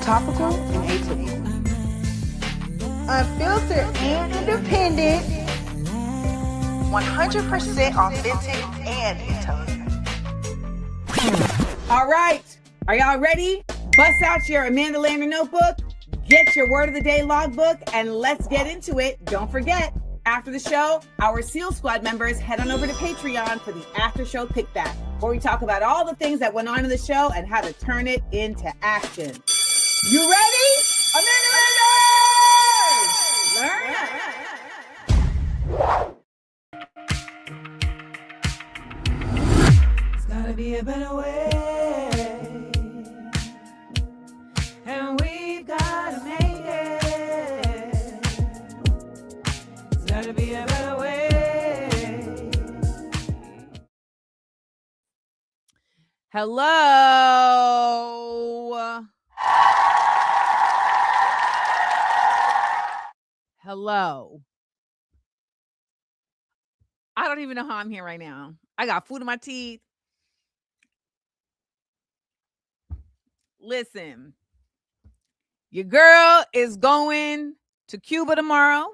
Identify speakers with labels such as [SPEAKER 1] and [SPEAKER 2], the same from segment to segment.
[SPEAKER 1] Topical and atypical. Unfiltered and independent. 100% authentic and intelligent.
[SPEAKER 2] All right. Are y'all ready? Bust out your Amanda Lander notebook, get your word of the day logbook, and let's get into it. Don't forget, after the show, our SEAL Squad members head on over to Patreon for the after show kickback, where we talk about all the things that went on in the show and how to turn it into action. You ready? Amanda Lander! Learn. It's gotta be a better way. And we've gotta make it. It's gotta be a better way. Hello. Hello. I don't even know how I'm here right now. I got food in my teeth. Listen, your girl is going to Cuba tomorrow,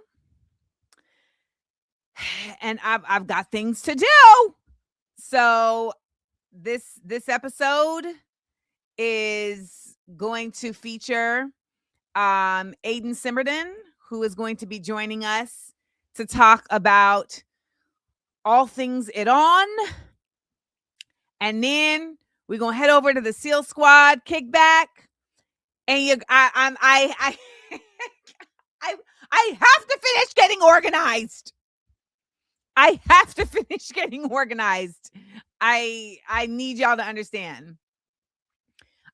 [SPEAKER 2] and I've got things to do. So this episode is going to feature Aiden Simardone, who is going to be joining us to talk about all things it on. And then we're gonna head over to the SEAL Squad kickback. And I have to finish getting organized. I have to finish getting organized. I need y'all to understand.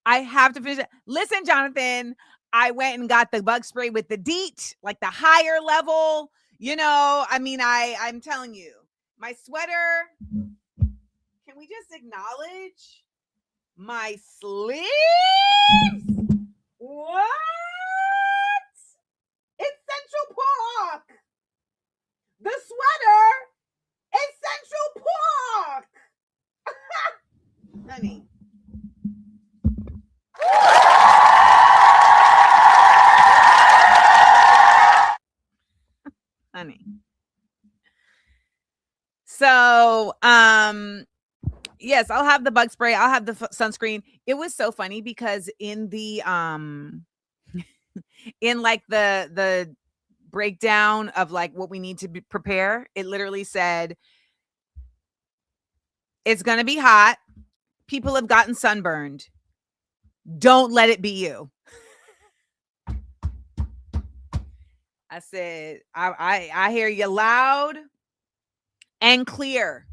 [SPEAKER 2] I have to finish it. Listen, Jonathan, I went and got the bug spray with the DEET, like the higher level. You know, I mean, I'm telling you, my sweater. Can we just acknowledge my sleeves? What? It's Central Park. The sweater is Central Park. Honey. Honey. So, yes, I'll have the bug spray. I'll have the sunscreen. It was so funny because in the in like the breakdown of like what we need to prepare, it literally said it's going to be hot. People have gotten sunburned. Don't let it be you. I said, I hear you loud and clear.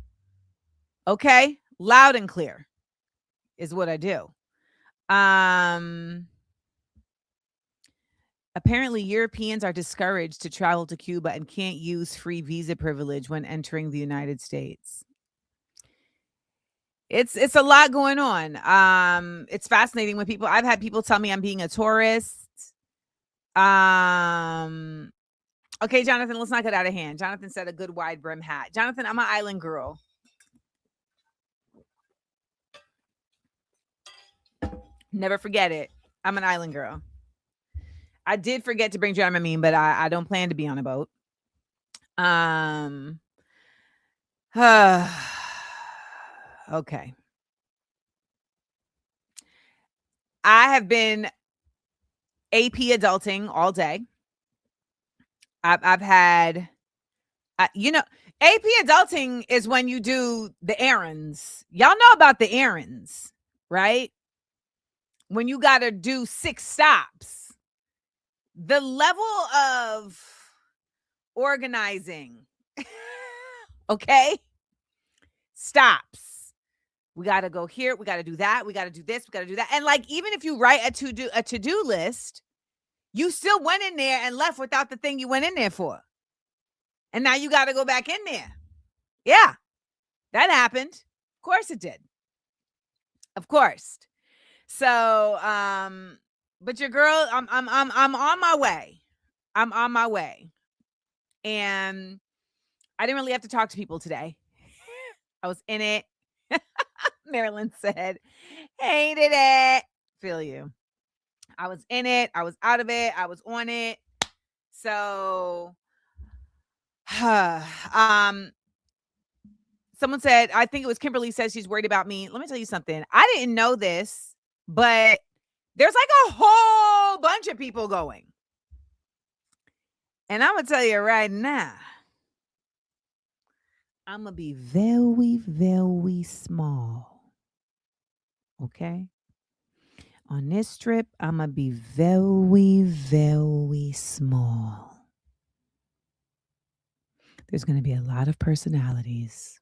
[SPEAKER 2] Okay? Loud and clear is what I do. Apparently Europeans are discouraged to travel to Cuba and can't use free visa privilege when entering the United States. It's a lot going on. It's fascinating when I've had people tell me I'm being a tourist. Okay, Jonathan, let's not get out of hand. Jonathan said a good wide brim hat. Jonathan, I'm an island girl. Never forget it. I'm an island girl. I did forget to bring Dramamine, but I don't plan to be on a boat. Okay. I have been AP adulting all day. I've had, AP adulting is when you do the errands. Y'all know about the errands, right? When you got to do 6 stops. The level of organizing, okay, stops. We got to go here. We got to do that. We got to do this. We got to do that. And like, even if you write a to-do list, you still went in there and left without the thing you went in there for. And now you got to go back in there. Yeah, that happened. Of course it did. Of course. So, but your girl, I'm on my way. I'm on my way. And I didn't really have to talk to people today. I was in it. Marilyn said, hated it. Feel you. I was in it. I was out of it. I was on it. So, someone said, I think it was Kimberly says she's worried about me. Let me tell you something. I didn't know this, but there's like a whole bunch of people going. And I'm going to tell you right now, I'm going to be very, very small. Okay? On this trip, I'm going to be very, very small. There's going to be a lot of personalities.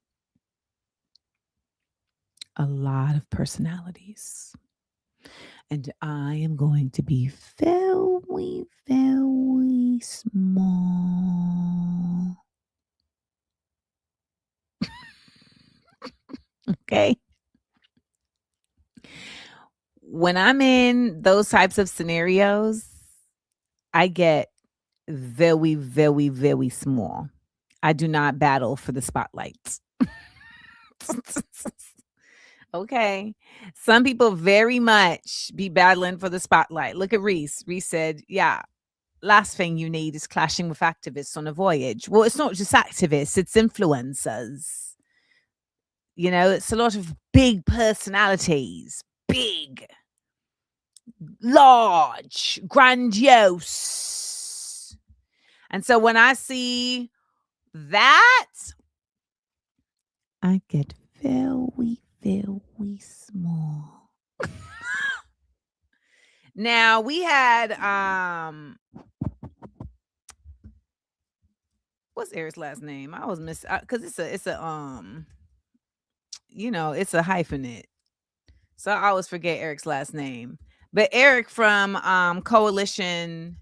[SPEAKER 2] A lot of personalities. And I am going to be very, very small. Okay. When I'm in those types of scenarios, I get very, very, very small. I do not battle for the spotlight. Okay. Some people very much be battling for the spotlight. Look at Reese. Reese said, yeah, last thing you need is clashing with activists on a voyage. Well, it's not just activists, it's influencers. You know, it's a lot of big personalities, big, large, grandiose. And so when I see that, I get very, very small. Now we had what's Eric's last name? I always miss because it's a it's a hyphenate. So I always forget Eric's last name. But Eric from Coalition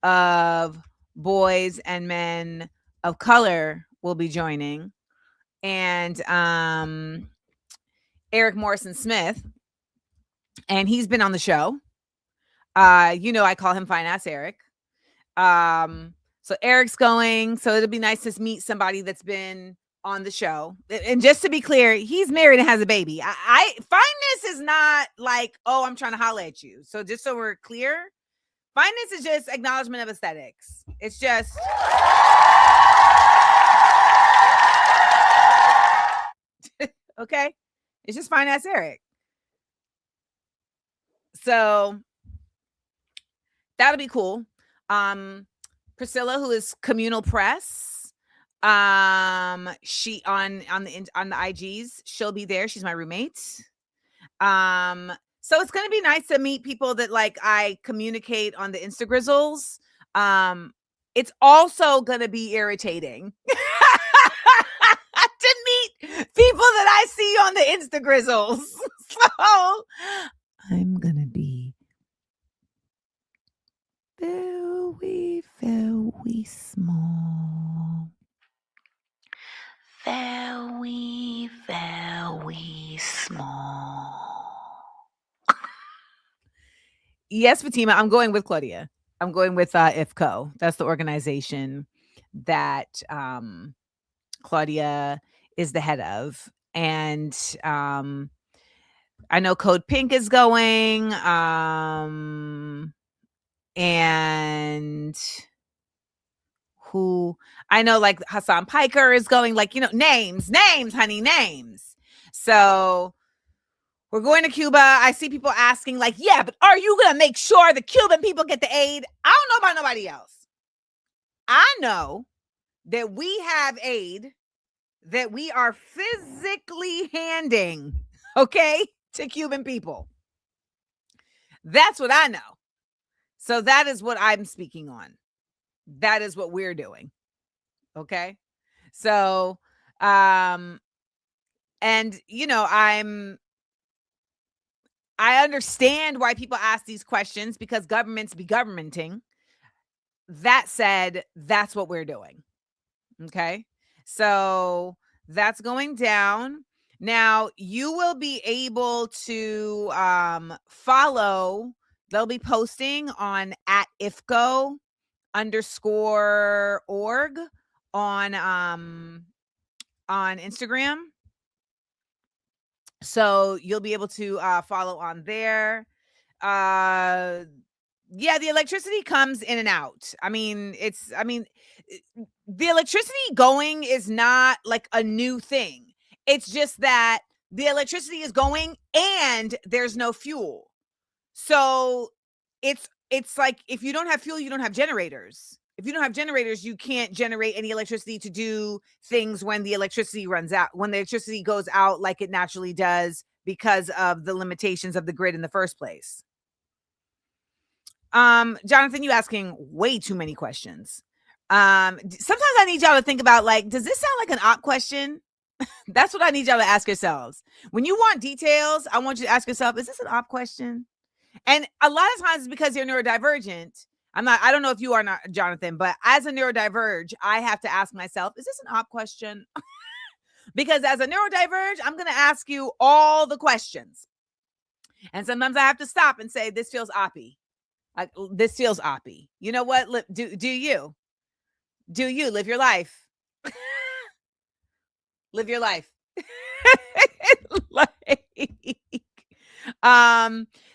[SPEAKER 2] of Boys and Men of Color will be joining. And Eric Morrison Smith. And he's been on the show. I call him Fine Ass Eric. So Eric's going. So it'll be nice to meet somebody that's been on the show. And just to be clear, he's married and has a baby. I fineness is not like, oh, I'm trying to holler at you. So just so we're clear, fineness is just acknowledgement of aesthetics. It's just okay. It's just Fine Ass Eric. So that'll be cool. Priscilla, who is Communal Press, she on the IGs, she'll be there. She's my roommate. So it's gonna be nice to meet people that like I communicate on the Instagrizzles. It's also gonna be irritating to meet people that I see on the Instagrizzles. So I'm gonna be very, very small. Very, very small. Yes, Fatima, I'm going with Claudia. I'm going with IFCO. That's the organization that Claudia is the head of. And I know Code Pink is going. And who I know, like Hassan Piker is going, like, names, honey, names. So we're going to Cuba. I see people asking, like, yeah, but are you going to make sure the Cuban people get the aid? I don't know about nobody else. I know that we have aid that we are physically handing, okay, to Cuban people. That's what I know. So that is what I'm speaking on. That is what we're doing. Okay. So, and I understand why people ask these questions because governments be governmenting. That said, that's what we're doing. Okay. So that's going down. Now you will be able to follow. They'll be posting on @IFCO_org on Instagram. So you'll be able to follow on there. yeah, the electricity comes in and out. The electricity going is not like a new thing. It's just that the electricity is going and there's no fuel. So it's like if you don't have fuel, you don't have generators. If you don't have generators, you can't generate any electricity to do things when the electricity runs out, when the electricity goes out like it naturally does because of the limitations of the grid in the first place. Jonathan, you asking way too many questions. Sometimes I need y'all to think about, like, does this sound like an op question? That's what I need y'all to ask yourselves. When you want details, I want you to ask yourself, is this an op question? And a lot of times it's because you're neurodivergent. I don't know if you are not, Jonathan, but as a neurodiverge, I have to ask myself, is this an op question? Because as a neurodiverge, I'm going to ask you all the questions. And sometimes I have to stop and say, this feels oppy. This feels oppy. You know what? Do you live your life? Live your life.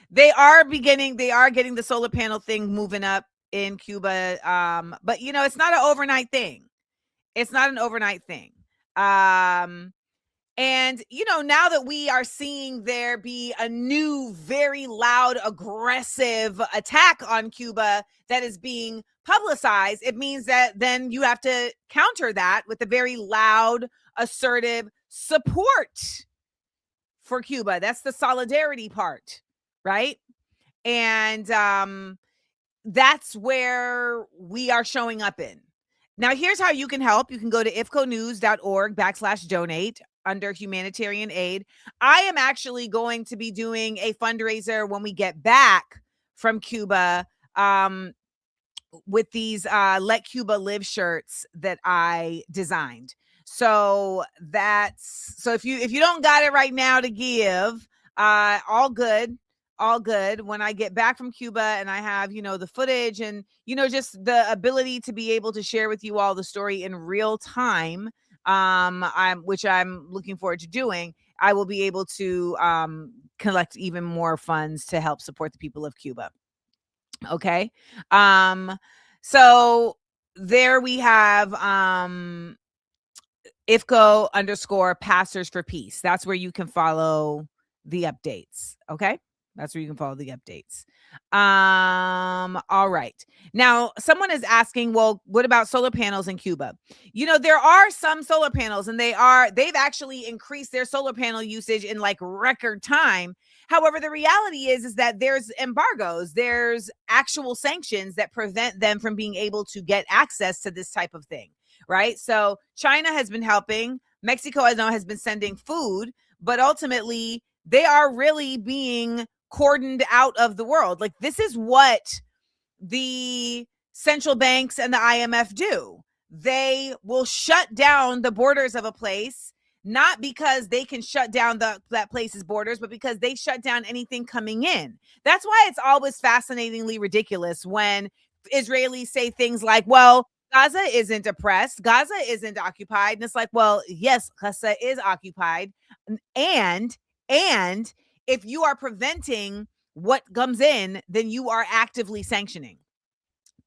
[SPEAKER 2] They are getting the solar panel thing moving up in Cuba. But you know, it's not an overnight thing. It's not an overnight thing. And, you know, now that we are seeing there be a new, very loud, aggressive attack on Cuba that is being publicized, it means that then you have to counter that with a very loud, assertive support for Cuba. That's the solidarity part, right? And that's where we are showing up in. Now, here's how you can help. You can go to ifconews.org/donate under humanitarian aid. I am actually going to be doing a fundraiser when we get back from Cuba with these Let Cuba Live shirts that I designed. So if you don't got it right now to give, all good. When I get back from Cuba and I have, you know, the footage and, you know, just the ability to be able to share with you all the story in real time, which I'm looking forward to doing, I will be able to collect even more funds to help support the people of Cuba. Okay. So there we have IFCO_Pastors for Peace. That's where you can follow the updates. Okay. That's where you can follow the updates. All right. Now, someone is asking, well, what about solar panels in Cuba? You know, there are some solar panels and they've actually increased their solar panel usage in like record time. However, the reality is that there's embargoes, there's actual sanctions that prevent them from being able to get access to this type of thing, right? So China has been helping. Mexico, I know, has been sending food, but ultimately they are really being cordoned out of the world. Like, this is what the central banks and the IMF do. They will shut down the borders of a place, not because they can shut down that place's borders, but because they shut down anything coming in. That's why it's always fascinatingly ridiculous when Israelis say things like, well, Gaza isn't oppressed, Gaza isn't occupied. And it's like, well, yes, Gaza is occupied. And if you are preventing what comes in, then you are actively sanctioning.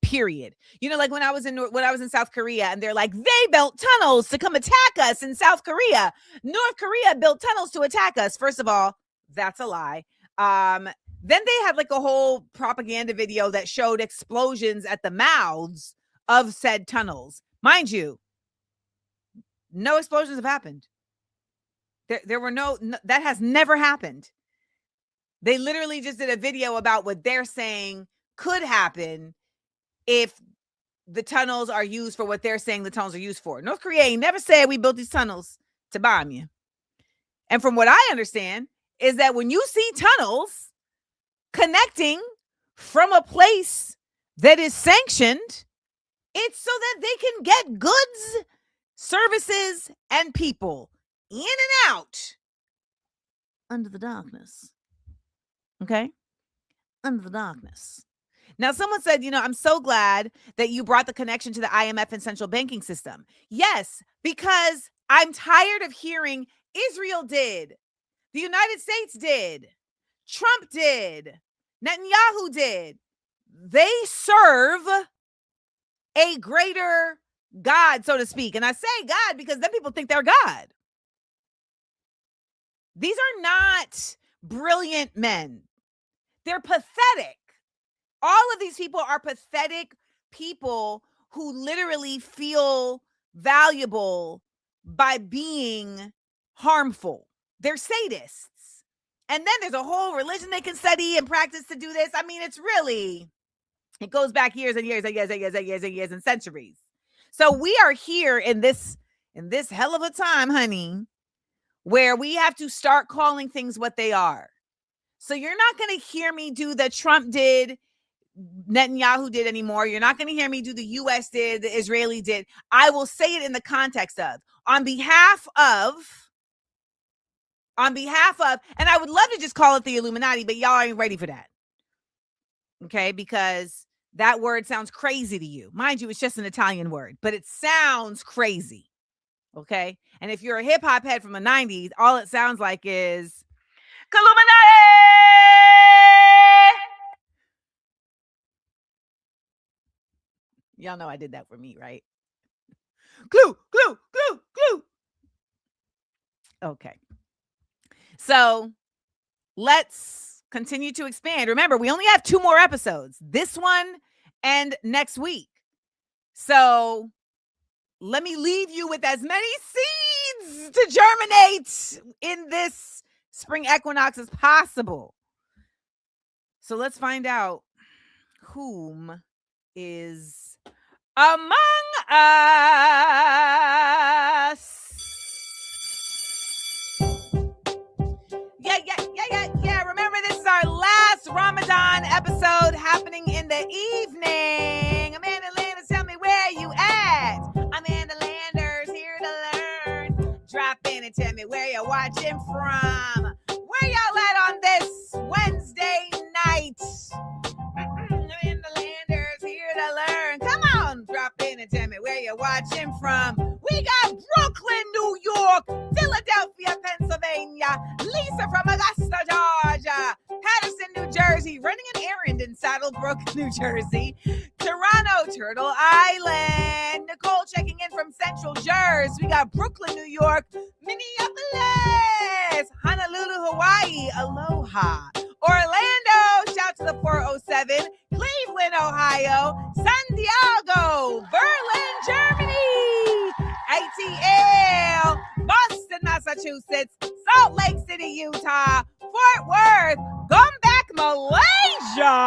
[SPEAKER 2] Period. You know, like when I was in South Korea and they're like, they built tunnels to come attack us in South Korea. North Korea built tunnels to attack us. First of all, that's a lie. Then they had like a whole propaganda video that showed explosions at the mouths of said tunnels. Mind you, no explosions have happened. There were no, that has never happened. They literally just did a video about what they're saying could happen if the tunnels are used for what they're saying the tunnels are used for. North Korea ain't never said we built these tunnels to bomb you. And from what I understand is that when you see tunnels connecting from a place that is sanctioned, it's so that they can get goods, services, and people in and out under the darkness. Okay? Under the darkness. Now, someone said, you know, I'm so glad that you brought the connection to the IMF and central banking system. Yes, because I'm tired of hearing Israel did, the United States did, Trump did, Netanyahu did. They serve a greater God, so to speak. And I say God because then people think they're God. These are not brilliant men. They're pathetic. All of these people are pathetic people who literally feel valuable by being harmful. They're sadists. And then there's a whole religion they can study and practice to do this. I mean, it goes back years and years and years and years and years and years and centuries. So we are here in this hell of a time, honey, where we have to start calling things what they are. So you're not going to hear me do the Trump did, Netanyahu did anymore. You're not going to hear me do the US did, the Israeli did. I will say it in the context of, on behalf of, and I would love to just call it the Illuminati, but y'all ain't ready for that. Okay, because that word sounds crazy to you. Mind you, it's just an Italian word, but it sounds crazy. Okay, and if you're a hip hop head from the 90s, all it sounds like is Illuminati. Y'all know I did that for me, right? Glue. Okay. So let's continue to expand. Remember, we only have 2 more episodes, this one and next week. So let me leave you with as many seeds to germinate in this spring equinox as possible. So let's find out whom is among us. Yeah. Remember, this is our last Ramadan episode happening in the evening. Amanda Landers, tell me where you at. Amanda Landers, here to learn. Drop in and tell me where you're watching from. Where y'all at on this Wednesday night? Amanda Landers, here to learn. Come on, drop in and tell me where you're watching from. We got Brooklyn, New York, Philadelphia, Pennsylvania, Lisa from Augusta, Georgia, Patterson, New Jersey, running an errand in Saddlebrook, New Jersey, Toronto, Turtle Island, Nicole checking in from Central Jersey. We got Brooklyn, New York, Minneapolis, Honolulu, Hawaii, aloha, Orlando, shout to the 407, Cleveland, Ohio, San Diego, Berlin, Germany, ATL, Boston, Massachusetts, Salt Lake City, Utah, Fort Worth, Gombak, Malaysia.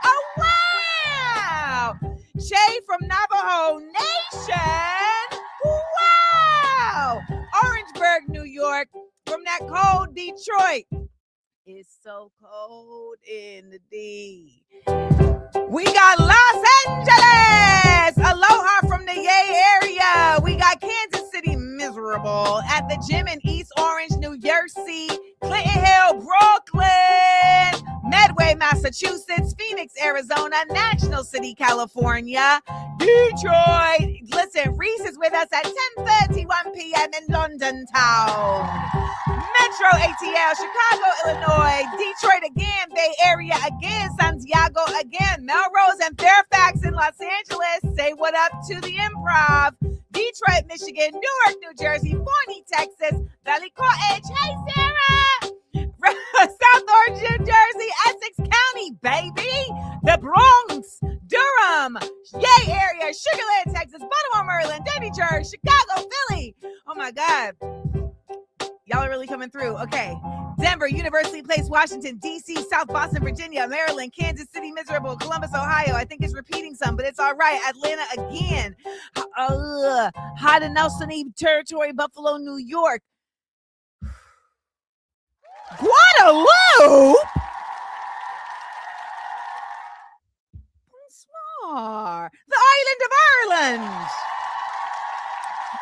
[SPEAKER 2] Oh, wow. Shay from Navajo Nation. Wow. Orangeburg, New York, from that cold Detroit. It's so cold in the D. We got Los Angeles. Aloha from the Yay area. We got Kansas City, miserable. At the gym in East Orange, New Jersey. Clinton Hill, Brooklyn. Medway, Massachusetts. Phoenix, Arizona. National City, California. Detroit. Listen, Reese is with us at 10:31 p.m. in London town. Metro ATL, Chicago, Illinois, Detroit again, Bay Area again, Santiago again, Melrose and Fairfax in Los Angeles. Say what up to the Improv. Detroit, Michigan, Newark, New Jersey, Forney, Texas, Valley Cottage. Hey, Sarah! South Orange, New Jersey, Essex County, baby. The Bronx, Durham, Yay area, Sugar Land, Texas, Baltimore, Maryland, Derby, Church, Chicago, Philly. Oh my God. Y'all are really coming through. Okay. Denver, University Place, Washington, D.C., South Boston, Virginia, Maryland, Kansas City, miserable, Columbus, Ohio. I think it's repeating some, but it's all right. Atlanta again. Haudenosaunee Territory, Buffalo, New York. Guadalupe? Smart. The island of Ireland.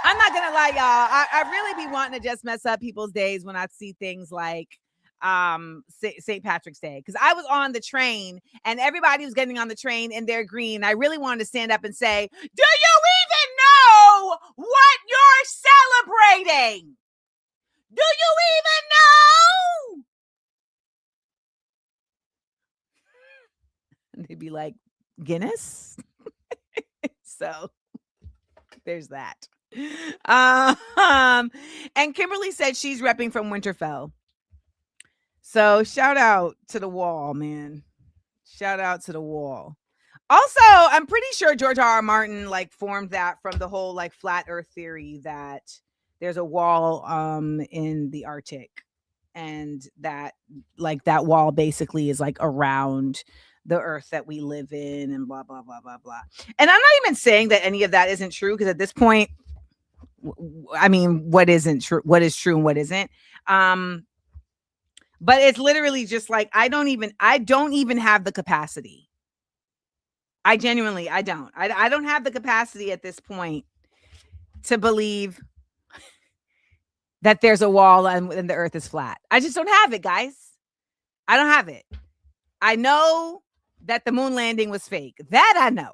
[SPEAKER 2] I'm not gonna lie, y'all. I really be wanting to just mess up people's days when I see things like St. Patrick's Day, because I was on the train and everybody was getting on the train in their green. I really wanted to stand up and say, "Do you even know what you're celebrating? Do you even know?" And they'd be like, Guinness? So there's that. And Kimberly said she's repping from Winterfell. So shout out to the wall, man. Shout out to the wall. Also, I'm pretty sure George R.R. Martin like formed that from the whole like flat earth theory that there's a wall in the Arctic, and that like that wall basically is like around the earth that we live in, and blah blah blah blah blah. And I'm not even saying that any of that isn't true, because at this point, I mean, what isn't true, what is true and what isn't. But it's literally just like I don't even have the capacity. I genuinely, I don't have the capacity at this point to believe that there's a wall and the earth is flat. I just don't have it, guys. I don't have it. I know that the moon landing was fake. That I know.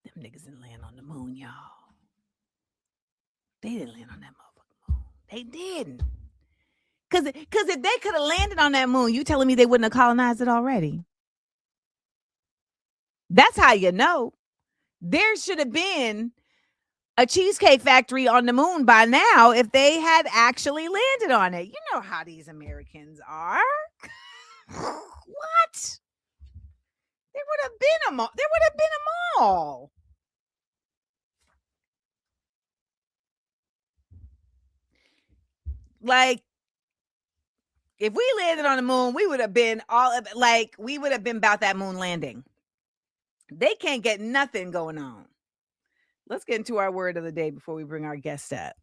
[SPEAKER 2] Them niggas didn't land on the moon, y'all. They didn't land on that motherfucking moon. They didn't. Because if they could have landed on that moon, you telling me they wouldn't have colonized it already? That's how you know. There should have been a cheesecake factory on the moon by now if they had actually landed on it. You know how these Americans are. What? There would have been a mall. There would have been a mall. Like, if we landed on the moon, we would have been we would have been about that moon landing. They can't get nothing going on. Let's get into our word of the day before we bring our guest up.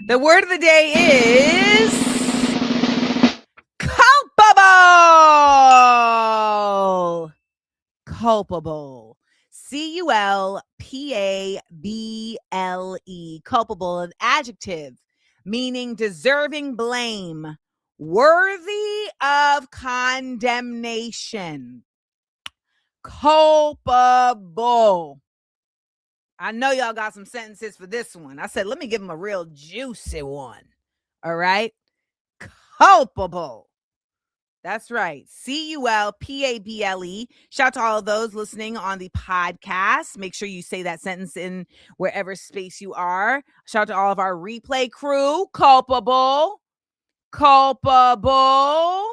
[SPEAKER 2] The word of the day is culpable. Culpable. C-U-L-P-A-B-L-E. Culpable, an adjective meaning deserving blame, worthy of condemnation. Culpable. I know y'all got some sentences for this one. I said, let me give them a real juicy one. All right. Culpable. That's right. C-U-L-P-A-B-L-E. Shout out to all of those listening on the podcast. Make sure you say that sentence in wherever space you are. Shout out to all of our replay crew. Culpable. Culpable.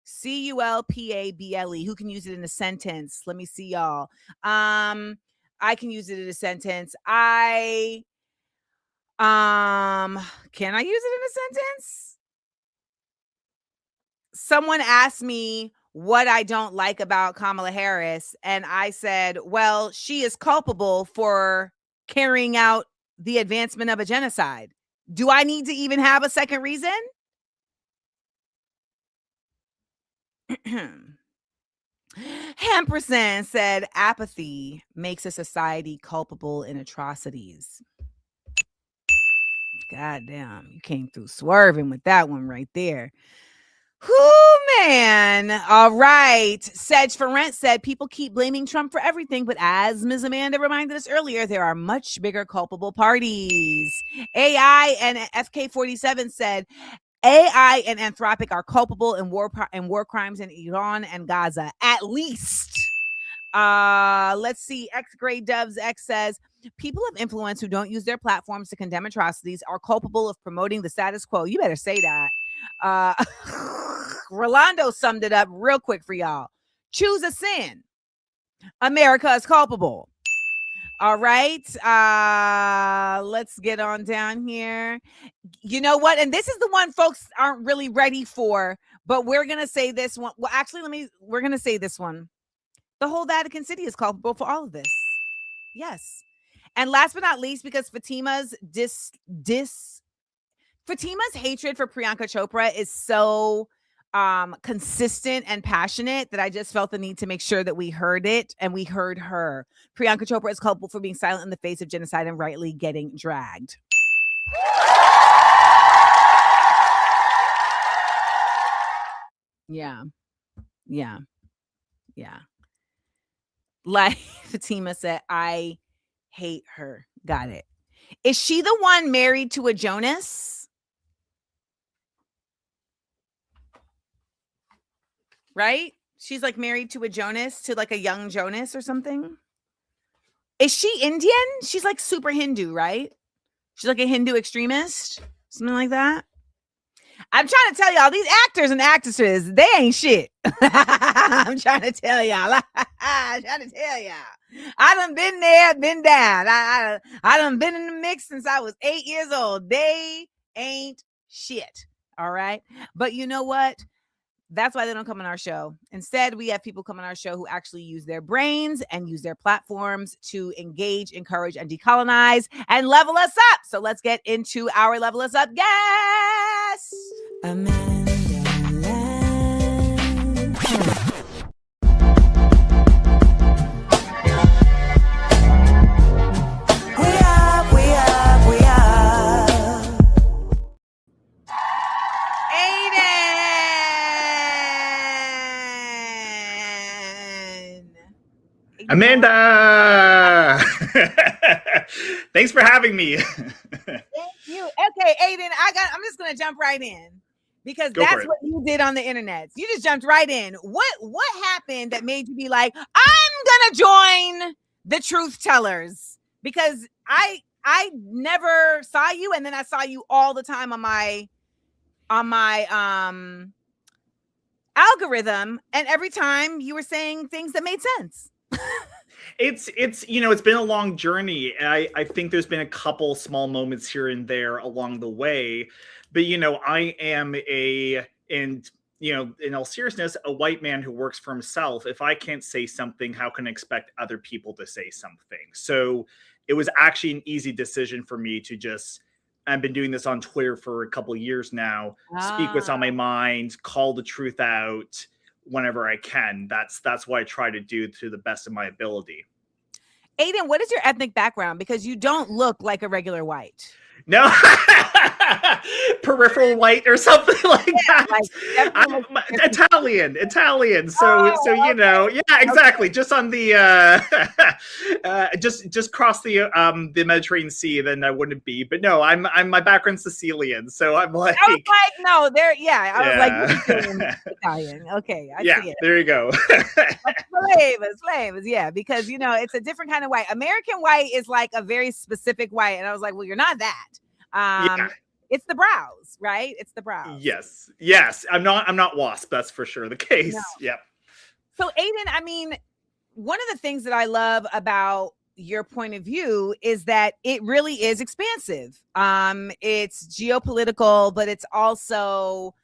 [SPEAKER 2] C-U-L-P-A-B-L-E. Who can use it in a sentence? Let me see y'all. I can use it in a sentence. Can I use it in a sentence? Someone asked me what I don't like about Kamala Harris, and I said, well, she is culpable for carrying out the advancement of a genocide. Do I need to even have a second reason? Hamperson said apathy makes a society culpable in atrocities. God damn, you came through swerving with that one right there. Whoo, man. All right. Sedge for Rent said people keep blaming Trump for everything, but as Ms. Amanda reminded us earlier, there are much bigger culpable parties. AI and FK47 said AI and Anthropic are culpable in war crimes in Iran and Gaza, at least. Let's see. X Grade Doves X says people of influence who don't use their platforms to condemn atrocities are culpable of promoting the status quo. You better say that. Rolando summed it up real quick for y'all. Choose a sin. America is culpable. All right. Let's get on down here. You know what? And this is the one folks aren't really ready for, but we're going to say this one. Well, actually, we're going to say this one. The whole Vatican City is culpable for all of this. Yes. And last but not least, because Fatima's Fatima's hatred for Priyanka Chopra is so consistent and passionate that I just felt the need to make sure that we heard it and we heard her. Priyanka Chopra is culpable for being silent in the face of genocide and rightly getting dragged. Yeah. Yeah. Yeah. Like Fatima said, I hate her. Got it. Is she the one married to a Jonas? Right? She's like married to a Jonas, to like a young Jonas or something. Is she Indian? She's like super Hindu, right? She's like a Hindu extremist, something like that. I'm trying to tell y'all, these actors and actresses, they ain't shit. I'm trying to tell y'all. I'm trying to tell y'all. I done been there, been down. I done been in the mix since I was 8 years old. They ain't shit. All right. But you know what? That's why they don't come on our show. Instead, we have people come on our show who actually use their brains and use their platforms to engage, encourage, and decolonize and level us up. So let's get into our Level Us Up guest. Amanda Land. We up. Aiden.
[SPEAKER 3] Amanda! Thanks for having me.
[SPEAKER 2] Thank you. Okay, Aiden, I'm just gonna jump right in because that's what you did on the internet. You just jumped right in. What happened that made you be like, I'm gonna join the truth tellers? Because I never saw you, and then I saw you all the time on my algorithm, and every time you were saying things that made sense.
[SPEAKER 3] It's it's been a long journey. I think there's been a couple small moments here and there along the way, but I am in all seriousness, a white man who works for himself. If I can't say something, how can I expect other people to say something? So it was actually an easy decision for me to just, I've been doing this on Twitter for a couple of years now, speak what's on my mind, call the truth out whenever I can. That's what I try to do to the best of my ability.
[SPEAKER 2] Aiden, what is your ethnic background? Because you don't look like a regular white.
[SPEAKER 3] No, peripheral white or something like that. I'm Italian. So okay. Yeah, exactly. Okay. Just on the just cross the Mediterranean Sea, then I wouldn't be. But no, I'm my background's Sicilian, so I'm like.
[SPEAKER 2] I was like, no, there. Yeah, I was like Italian. Okay, I see it.
[SPEAKER 3] There you go.
[SPEAKER 2] Flavors, yeah, because it's a different kind of white. American white is like a very specific white, and I was like, well, you're not that. It's the brows, right? It's the brows.
[SPEAKER 3] Yes. I'm not WASP. That's for sure the case. No. Yep.
[SPEAKER 2] So Aiden, I mean, one of the things that I love about your point of view is that it really is expansive. It's geopolitical, but it's also,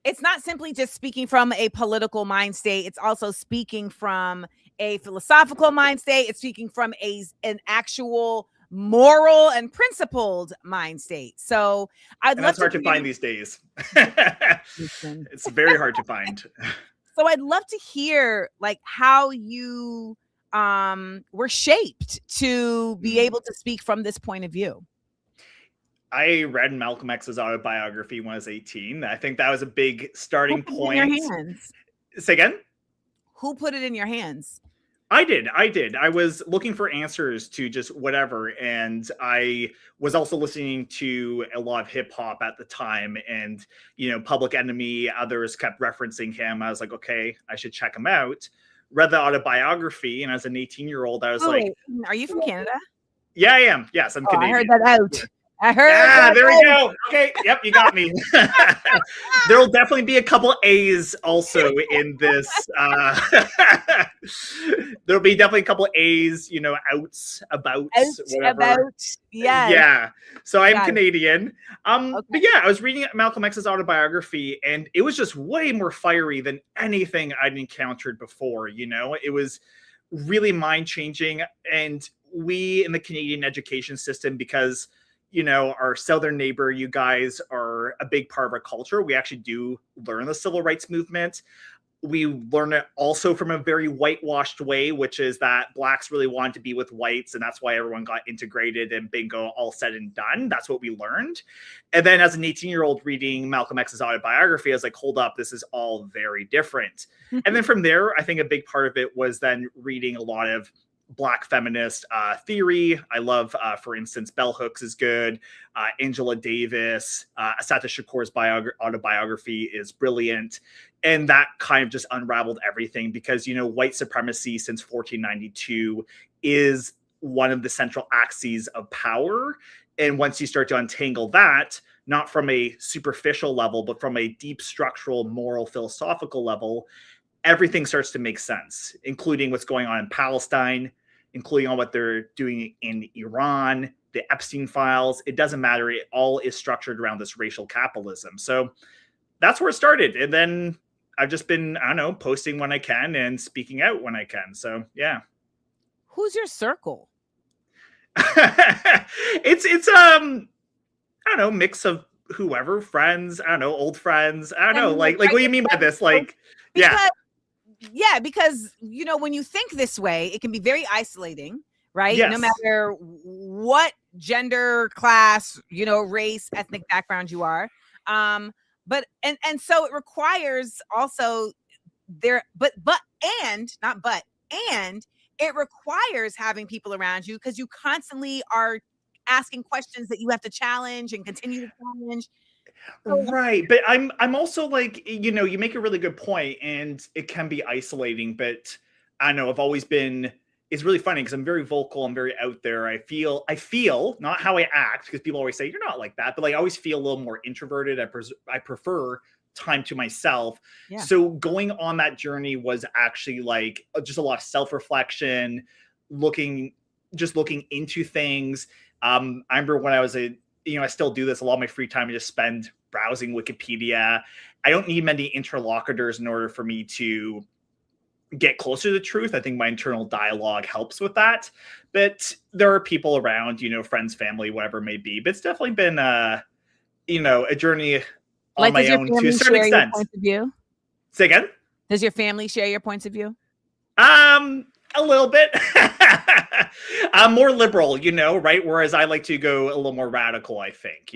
[SPEAKER 2] it's not simply just speaking from a political mind state. It's also speaking from a philosophical mind state. It's speaking from an actual moral and principled mind state. So
[SPEAKER 3] that's hard to find these days. It's very hard to find.
[SPEAKER 2] So I'd love to hear like how you were shaped to be able to speak from this point of view.
[SPEAKER 3] I read Malcolm X's autobiography when I was 18. I think that was a big starting point.
[SPEAKER 2] In your hands?
[SPEAKER 3] Say again?
[SPEAKER 2] Who put it in your hands?
[SPEAKER 3] I did. I was looking for answers to just whatever. And I was also listening to a lot of hip hop at the time, and, Public Enemy, others kept referencing him. I was like, okay, I should check him out. Read the autobiography. And as an 18-year-old, I was like,
[SPEAKER 2] are you from Canada?
[SPEAKER 3] Yeah, I am. Yes, I'm Canadian.
[SPEAKER 2] I heard that out.
[SPEAKER 3] Yeah. There we go. Okay. Yep. You got me. There'll definitely be a couple A's also in this. There'll be definitely a couple A's, outs, abouts, whatever. Yeah. So I'm Canadian. Okay. But yeah, I was reading Malcolm X's autobiography, and it was just way more fiery than anything I'd encountered before. It was really mind-changing. And we in the Canadian education system, because our southern neighbor, you guys are a big part of our culture. We actually do learn the civil rights movement. We learn it also from a very whitewashed way, which is that blacks really wanted to be with whites, and that's why everyone got integrated and bingo, all said and done. That's what we learned. And then as an 18-year-old reading Malcolm X's autobiography, I was like, hold up, this is all very different. And then from there, I think a big part of it was then reading a lot of Black feminist theory. I love, for instance, Bell Hooks is good. Angela Davis, Assata Shakur's autobiography is brilliant. And that kind of just unraveled everything because, white supremacy since 1492 is one of the central axes of power. And once you start to untangle that, not from a superficial level, but from a deep structural, moral, philosophical level, everything starts to make sense, including what's going on in Palestine, including on what they're doing in Iran, the Epstein files. It doesn't matter. It all is structured around this racial capitalism. So that's where it started. And then I've just been, posting when I can and speaking out when I can. So, yeah.
[SPEAKER 2] Who's your circle?
[SPEAKER 3] It's I don't know, mix of whoever, friends, I don't know, old friends. I don't know. Like what do you mean by this? Like,
[SPEAKER 2] because when you think this way, it can be very isolating, right?
[SPEAKER 3] Yes.
[SPEAKER 2] No matter what gender, class, race, ethnic background you are. But so it requires also and it requires having people around you because you constantly are asking questions that you have to challenge and continue to challenge.
[SPEAKER 3] Right. But I'm also like, you make a really good point and it can be isolating, but I don't know, I've always been, it's really funny because I'm very vocal, I'm very out there. I feel not how I act, because people always say you're not like that, but like I always feel a little more introverted. I prefer time to myself. Yeah. So going on that journey was actually like just a lot of self-reflection, looking into things. I remember when I was I still do this a lot of my free time. I just spend browsing Wikipedia. I don't need many interlocutors in order for me to get closer to the truth. I think my internal dialogue helps with that. But there are people around, friends, family, whatever it may be. But it's definitely been a journey on my own to a certain extent.
[SPEAKER 2] Points of view?
[SPEAKER 3] Say again?
[SPEAKER 2] Does your family share your points of view?
[SPEAKER 3] A little bit. I'm more liberal, right? Whereas I like to go a little more radical, I think,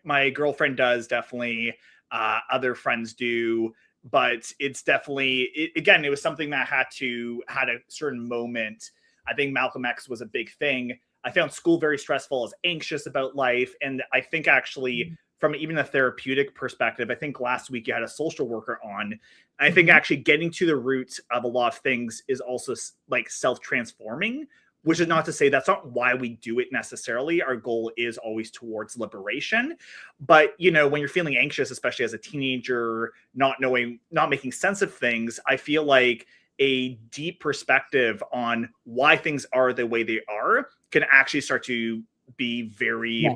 [SPEAKER 3] my girlfriend does definitely, other friends do, but it's definitely, again, it was something that had a certain moment. I think Malcolm X was a big thing. I found school very stressful. I was anxious about life. And I think actually from even a therapeutic perspective, I think last week you had a social worker on. I think actually getting to the root of a lot of things is also like self-transforming, which is not to say that's not why we do it necessarily. Our goal is always towards liberation. But, when you're feeling anxious, especially as a teenager, not making sense of things, I feel like a deep perspective on why things are the way they are can actually start to be very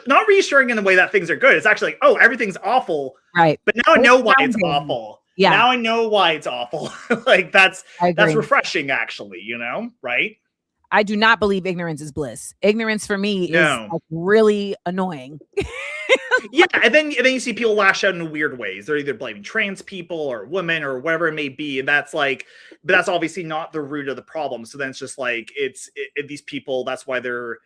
[SPEAKER 3] not reassuring in the way that things are good. It's actually like, oh, everything's awful.
[SPEAKER 2] Right.
[SPEAKER 3] But now I know why it's awful. Yeah. Now I know why it's awful. Like that's refreshing actually, right?
[SPEAKER 2] I do not believe ignorance is bliss. Ignorance for me is like really annoying.
[SPEAKER 3] Yeah, and then you see people lash out in weird ways. They're either blaming trans people or women or whatever it may be, and that's like, but that's obviously not the root of the problem. So then it's just like these people. That's why they're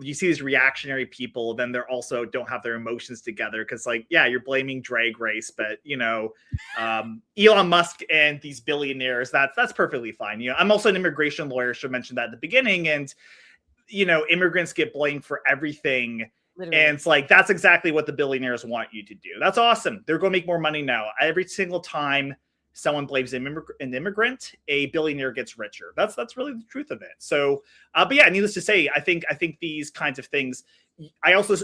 [SPEAKER 3] you see these reactionary people, then they're also don't have their emotions together because like, yeah, you're blaming Drag Race, but Elon Musk and these billionaires, that's perfectly fine. I'm also an immigration lawyer, should mention that at the beginning, and immigrants get blamed for everything. Literally. And it's like, that's exactly what the billionaires want you to do. That's awesome. They're going to make more money now. Every single time someone blames an immigrant, a billionaire gets richer. That's really the truth of it. So, but yeah, needless to say, I think these kinds of things, I also,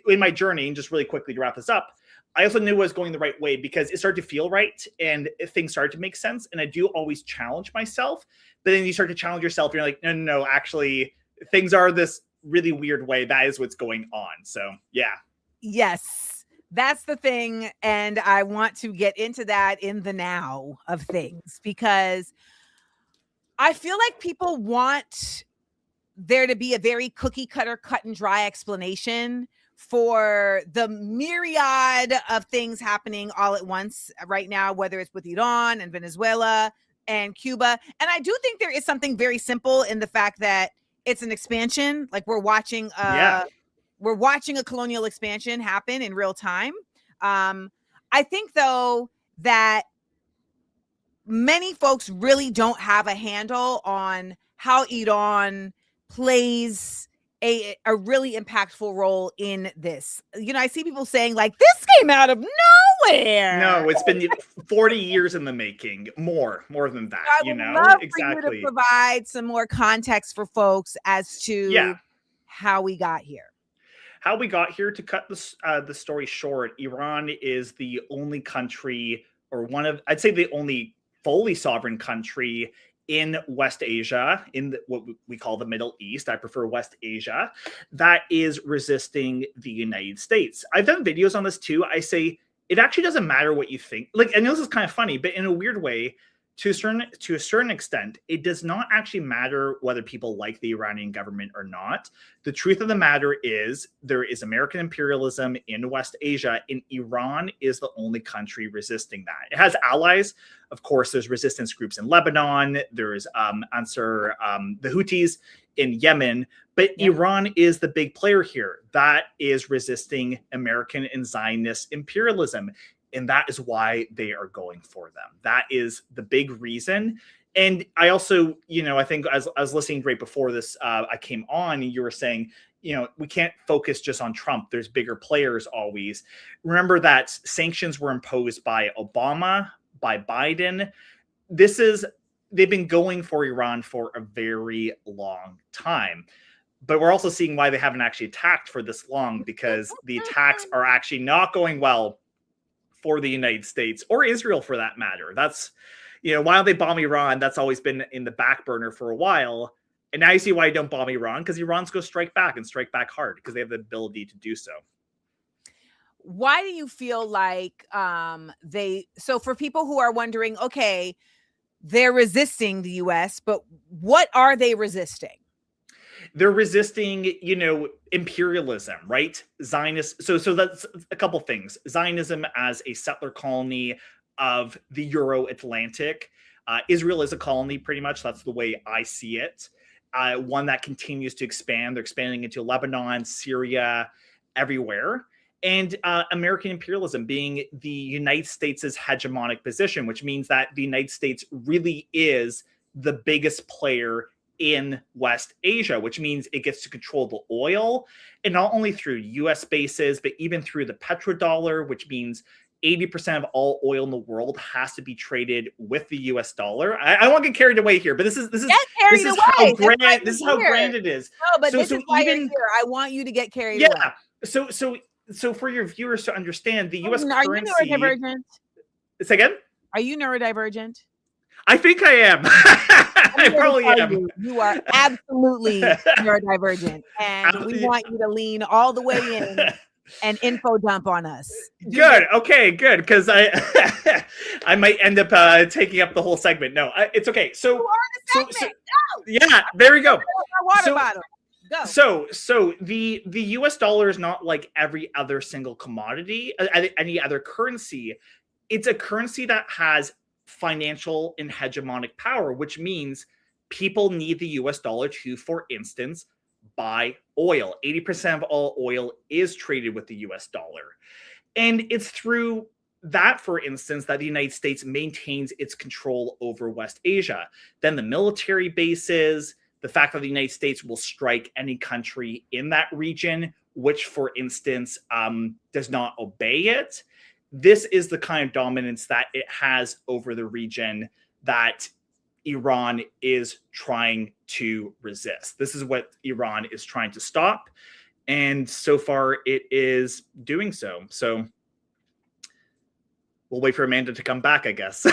[SPEAKER 3] in my journey, and just really quickly to wrap this up, I also knew I was going the right way because it started to feel right and things started to make sense. And I do always challenge myself, but then you start to challenge yourself. And you're like, no, actually things are this really weird way. That is what's going on. So yeah.
[SPEAKER 2] Yes, that's the thing. And I want to get into that in the now of things, because I feel like people want there to be a very cookie cutter, cut and dry explanation for the myriad of things happening all at once right now, whether it's with Iran and Venezuela and Cuba. And I do think there is something very simple in the fact that it's an expansion. Like we're watching a colonial expansion happen in real time. I think though that many folks really don't have a handle on how Iran plays a really impactful role in this. You know, I see people saying like, this came out of nowhere.
[SPEAKER 3] No, it's been 40 years in the making, more than that.
[SPEAKER 2] I would love for you to provide some more context for folks as to how we got here.
[SPEAKER 3] How we got here, to cut the story short, Iran is the only country, or I'd say the only fully sovereign country in West Asia, in what we call the Middle East. I prefer West Asia, that is resisting the United States. I've done videos on this too. I say it actually doesn't matter what you think. Like, I know this is kind of funny, but in a weird way, to a certain extent, it does not actually matter whether people like the Iranian government or not. The truth of the matter is there is American imperialism in West Asia, and Iran is the only country resisting that. It has allies. Of course, there's resistance groups in Lebanon. There's Ansar, the Houthis in Yemen. But Iran is the big player here that is resisting American and Zionist imperialism. And that is why they are going for them. That is the big reason. And I also, I think as I was listening right before this, I came on and you were saying, we can't focus just on Trump. There's bigger players always. Remember that sanctions were imposed by Obama, by Biden. They've been going for Iran for a very long time. But we're also seeing why they haven't actually attacked for this long, because the attacks are actually not going well for the United States, or Israel for that matter. That's, while they bomb Iran, that's always been in the back burner for a while. And now you see why you don't bomb Iran, because Iran's going to strike back and strike back hard because they have the ability to do so.
[SPEAKER 2] Why do you feel like so for people who are wondering, okay, they're resisting the US, but what are they resisting?
[SPEAKER 3] They're resisting, imperialism, right? Zionist. So that's a couple things. Zionism as a settler colony of the Euro-Atlantic. Israel is a colony, pretty much. That's the way I see it. One that continues to expand. They're expanding into Lebanon, Syria, everywhere. And American imperialism being the United States' hegemonic position, which means that the United States really is the biggest player in West Asia, which means it gets to control the oil, and not only through US bases, but even through the petrodollar, which means 80% of all oil in the world has to be traded with the US dollar. I won't get carried away here, but this is how grand it is.
[SPEAKER 2] No, but this is why you're here. I want you to get carried away.
[SPEAKER 3] So for your viewers to understand, the US currency.
[SPEAKER 2] Are you neurodivergent?
[SPEAKER 3] Say again?
[SPEAKER 2] Are you neurodivergent?
[SPEAKER 3] I think I am. I probably am.
[SPEAKER 2] You are absolutely neurodivergent, and we want you to lean all the way in and info dump on us.
[SPEAKER 3] Good. Okay, good. Because I might end up taking up the whole segment. No, it's okay. So yeah, there we go.
[SPEAKER 2] Water bottle. Go.
[SPEAKER 3] So the US dollar is not like every other single commodity, any other currency. It's a currency that has financial and hegemonic power, which means people need the US dollar to, for instance, buy oil. 80% of all oil is traded with the US dollar. And it's through that, for instance, that the United States maintains its control over West Asia. Then the military bases, the fact that the United States will strike any country in that region, which, for instance, does not obey it. This is the kind of dominance that it has over the region that Iran is trying to resist. This is what Iran is trying to stop. And so far, it is doing so. So we'll wait for Amanda to come back, I guess.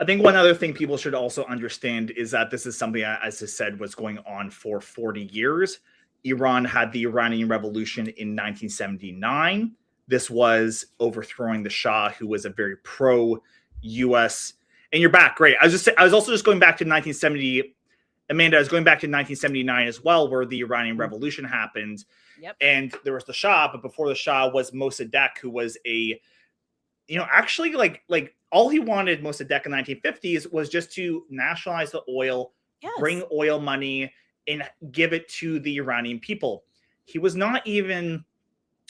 [SPEAKER 3] I think one other thing people should also understand is that this is something, as I said, was going on for 40 years. Iran had the Iranian Revolution in 1979. This was overthrowing the Shah, who was a very pro-U.S. And you're back, great. I was also just going back to 1970. Amanda, I was going back to 1979 as well, where the Iranian Revolution happened.
[SPEAKER 2] Yep.
[SPEAKER 3] And there was the Shah, but before the Shah was Mossadegh, who was a, actually like all he wanted Mossadegh in the 1950s was just to nationalize the oil, bring oil money, and give it to the Iranian people. He was not even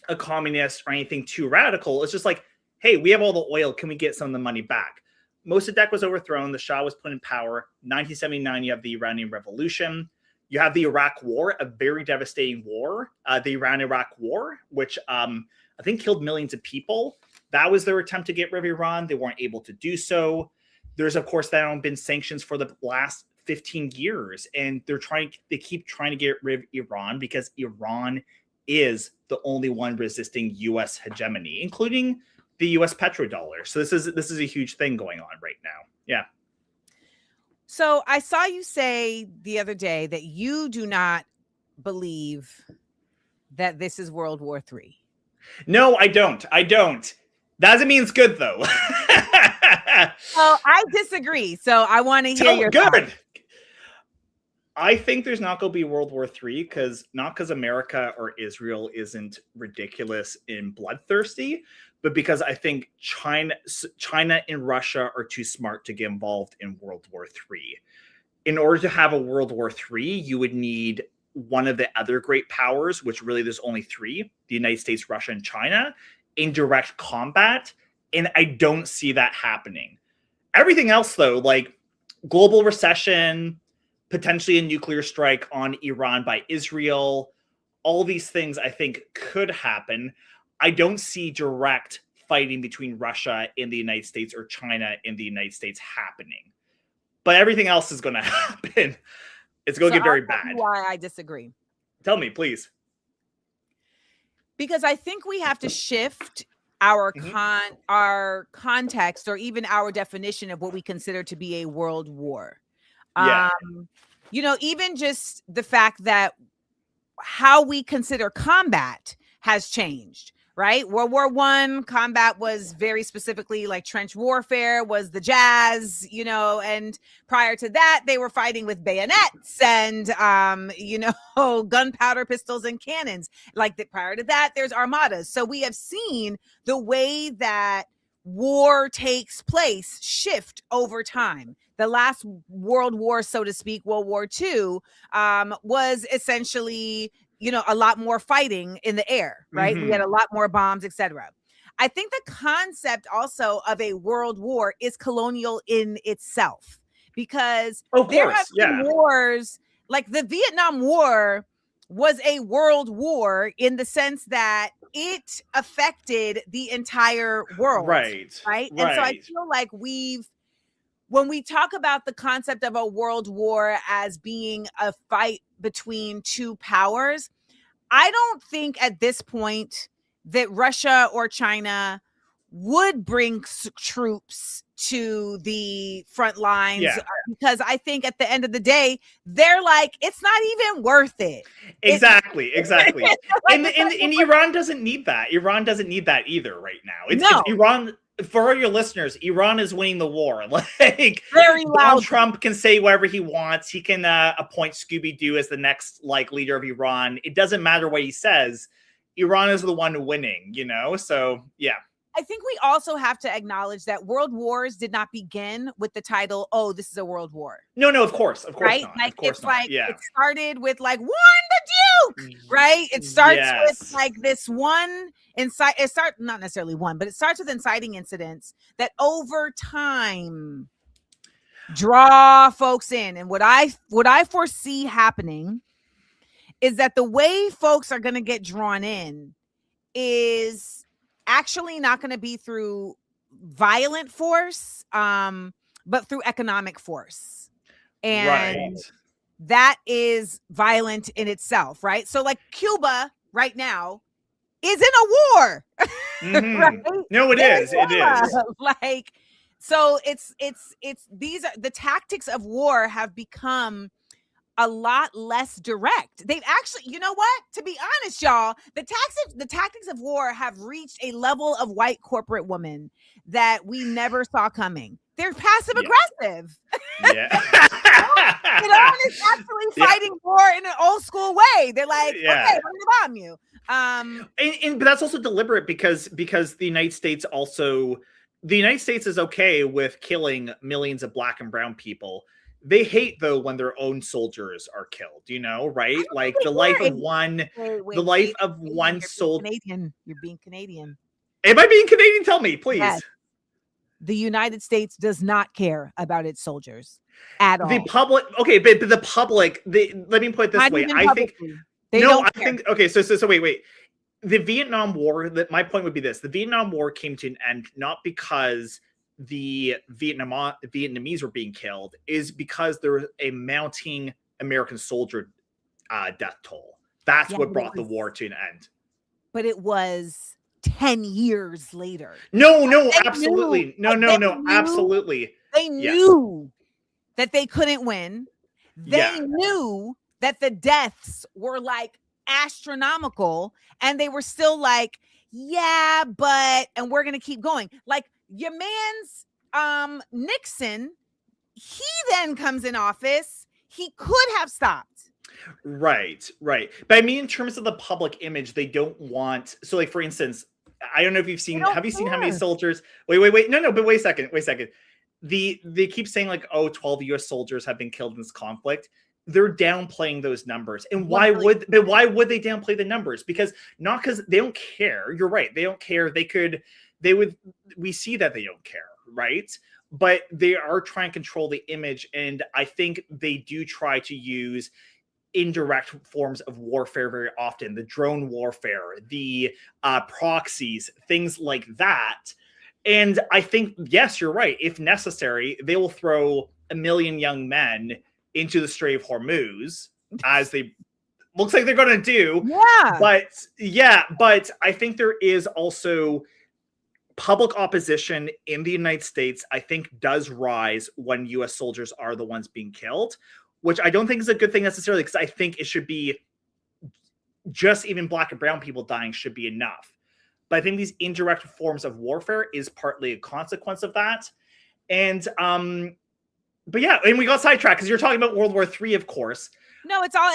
[SPEAKER 3] a communist or anything too radical. It's just like, hey, we have all the oil. Can we get some of the money back? Mossadegh was overthrown. The Shah was put in power. 1979, you have the Iranian Revolution. You have the Iraq War, a very devastating war, the Iran-Iraq War, which I think killed millions of people. That was their attempt to get rid of Iran. They weren't able to do so. There's, of course, now been sanctions for the last 15 years, and they keep trying to get rid of Iran because Iran is the only one resisting U.S. hegemony, including the U.S. petrodollar. So this is a huge thing going on right now. Yeah.
[SPEAKER 2] So I saw you say the other day that you do not believe that this is World War III.
[SPEAKER 3] No, I don't. That doesn't mean it's good, though.
[SPEAKER 2] Well, I disagree. So I want to hear your thoughts.
[SPEAKER 3] I think there's not going to be World War III not because America or Israel isn't ridiculous and bloodthirsty, but because I think China and Russia are too smart to get involved in World War III. In order to have a World War III, you would need one of the other great powers, which really there's only three, the United States, Russia, and China, in direct combat. And I don't see that happening. Everything else, though, like global recession, potentially a nuclear strike on Iran by Israel, all these things I think could happen. I don't see direct fighting between Russia and the United States or China and the United States happening. But everything else is going to happen. It's going to get very bad.
[SPEAKER 2] Why I disagree.
[SPEAKER 3] Tell me, please.
[SPEAKER 2] Because I think we have to shift our context or even our definition of what we consider to be a world war.
[SPEAKER 3] Yeah.
[SPEAKER 2] Even just the fact that how we consider combat has changed, right? World War I combat was very specifically like trench warfare was the jazz, and prior to that, they were fighting with bayonets and, gunpowder pistols and cannons. Prior to that, there's armadas. So we have seen the way that war takes place shift over time. The last world war, so to speak, World War II, was essentially, a lot more fighting in the air, right? Mm-hmm. We had a lot more bombs, etc. I think the concept also of a world war is colonial in itself because there have been wars, like the Vietnam War was a world war in the sense that it affected the entire world. Right. And so I feel like when we talk about the concept of a world war as being a fight between two powers, I don't think at this point that Russia or China would bring troops to the front lines because I think at the end of the day, they're like, it's not even worth it.
[SPEAKER 3] Exactly. And Iran doesn't need that. Iran doesn't need that either right now. It's Iran. For all your listeners, Iran is winning the war. Very loud. Donald Trump can say whatever he wants. He can appoint Scooby-Doo as the next leader of Iran. It doesn't matter what he says. Iran is the one winning, So yeah.
[SPEAKER 2] I think we also have to acknowledge that world wars did not begin with the title, "Oh, this is a world war."
[SPEAKER 3] No, of course
[SPEAKER 2] right?
[SPEAKER 3] Not.
[SPEAKER 2] It started with Warren the Duke, right? It starts with this one not necessarily one, but it starts with inciting incidents that over time draw folks in. And what I foresee happening is that the way folks are going to get drawn in is actually not going to be through violent force, but through economic force. And that is violent in itself, right? So Cuba right now is in a war.
[SPEAKER 3] Mm-hmm. Right? No, it is. It is.
[SPEAKER 2] So it's these are the tactics of war have become a lot less direct. They've actually, you know what? To be honest, y'all, the tactics of war have reached a level of white corporate woman that we never saw coming. They're passive aggressive.
[SPEAKER 3] Yeah.
[SPEAKER 2] Iran is actually fighting war in an old school way. They're like, okay, we're gonna bomb you.
[SPEAKER 3] But that's also deliberate because the United States also the United States is okay with killing millions of black and brown people. They hate, though, when their own soldiers are killed, right? Like the life of one, the life of one soldier.
[SPEAKER 2] You're being Canadian.
[SPEAKER 3] Am I being Canadian? Tell me, please. Yes.
[SPEAKER 2] The United States does not care about its soldiers at all.
[SPEAKER 3] The public, okay, but the public, let me put it this way. I think, okay, so wait. The Vietnam War, my point would be this. The Vietnam War came to an end not because the Vietnamese were being killed, is because there was a mounting American soldier death toll. That's what brought the war to an end.
[SPEAKER 2] But it was 10 years later.
[SPEAKER 3] No, absolutely. Absolutely.
[SPEAKER 2] They knew that they couldn't win. They knew that the deaths were like astronomical, and they were still like, yeah, but, and we're gonna keep going. Like your man's Nixon, he then comes in office. He could have stopped.
[SPEAKER 3] Right. But I mean, in terms of the public image, they don't want. So, like, for instance, I don't know if you've seen. Have you seen how many soldiers? Wait. No. But wait a second. They keep saying like, 12 U.S. soldiers have been killed in this conflict. They're downplaying those numbers. And why would they downplay the numbers? Because they don't care. You're right. They don't care. We see that they don't care, right? But they are trying to control the image. And I think they do try to use indirect forms of warfare very often. The drone warfare, the proxies, things like that. And I think, yes, you're right. If necessary, they will throw 1 million young men into the Strait of Hormuz, as they looks like they're going to do. But I think there is also public opposition in the United States, I think, does rise when U.S. soldiers are the ones being killed, which I don't think is a good thing necessarily, because I think it should be just even black and brown people dying should be enough. But I think these indirect forms of warfare is partly a consequence of that. And but yeah, and we got sidetracked because you're talking about World War III, of course.
[SPEAKER 2] No, it's all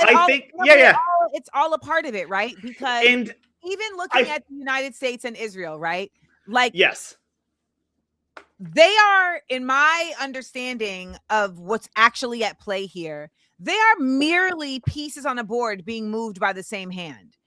[SPEAKER 2] a part of it, right? Because even looking at the United States and Israel, right? Like,
[SPEAKER 3] yes,
[SPEAKER 2] they are, in my understanding of what's actually at play here, they are merely pieces on a board being moved by the same hand.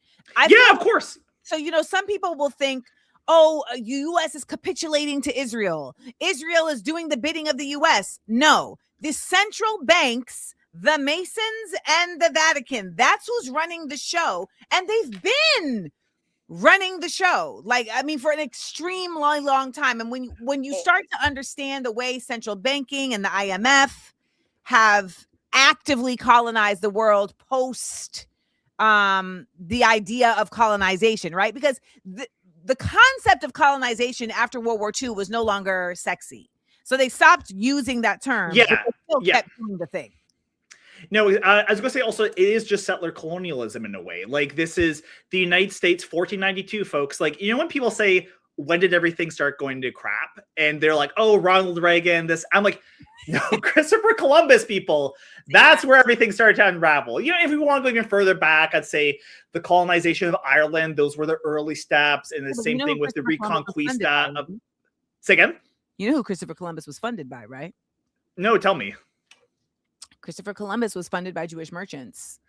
[SPEAKER 3] Of course.
[SPEAKER 2] So, some people will think, oh, U.S. is capitulating to Israel. Israel is doing the bidding of the U.S. No, the central banks, the Masons, and the Vatican, that's who's running the show. And they've been running the show, for an extremely long time. And when you start to understand the way central banking and the IMF have actively colonized the world post the idea of colonization, right? Because the concept of colonization after World War II was no longer sexy. So they stopped using that term. But they still kept doing the thing.
[SPEAKER 3] No, I was going to say also, it is just settler colonialism in a way. Like, this is the United States, 1492, folks. Like, when people say, when did everything start going to crap? And they're like, oh, Ronald Reagan, this. I'm like, no, Christopher Columbus, people. That's where everything started to unravel. If we want to go even further back, I'd say the colonization of Ireland, those were the early steps. And the same thing with the Reconquista. Say again?
[SPEAKER 2] You know who Christopher Columbus was funded by, right?
[SPEAKER 3] No, tell me.
[SPEAKER 2] Christopher Columbus was funded by Jewish merchants.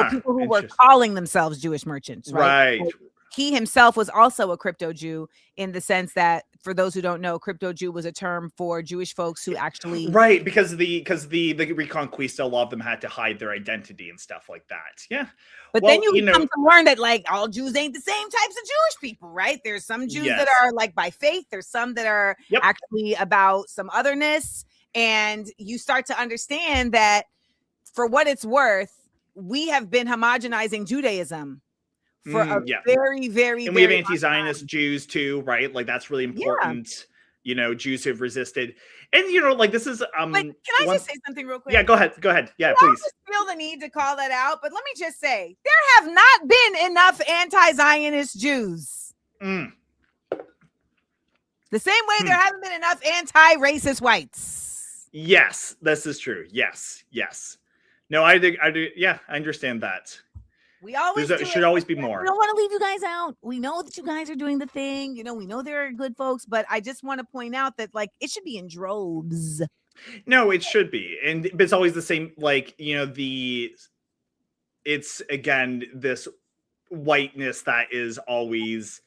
[SPEAKER 2] People who were calling themselves Jewish merchants, right?
[SPEAKER 3] Right.
[SPEAKER 2] He himself was also a crypto Jew, in the sense that, for those who don't know, crypto Jew was a term for Jewish folks who actually
[SPEAKER 3] because the Reconquista, a lot of them had to hide their identity and stuff like that. Yeah.
[SPEAKER 2] But then you come to learn that all Jews ain't the same types of Jewish people, right? There's some Jews that are by faith. There's some that are actually about some otherness. And you start to understand that, for what it's worth, we have been homogenizing Judaism for a very, very,
[SPEAKER 3] and we have anti-Zionist Jews too, right? Like, that's really important. Jews who have resisted, and this is
[SPEAKER 2] But can I just say something real quick?
[SPEAKER 3] Yeah, go ahead. Yeah, please.
[SPEAKER 2] I just feel the need to call that out, but let me just say, there have not been enough anti-Zionist Jews.
[SPEAKER 3] The
[SPEAKER 2] same way there haven't been enough anti-racist whites.
[SPEAKER 3] Yes, this is true. Yes. No, I do. Yeah, I understand that.
[SPEAKER 2] We always
[SPEAKER 3] should always be more.
[SPEAKER 2] We don't want to leave you guys out. We know that you guys are doing the thing. You know, we know there are good folks, but I just want to point out that like it should be in droves.
[SPEAKER 3] No, it should be. And it's always the same, like, it's again this whiteness that is always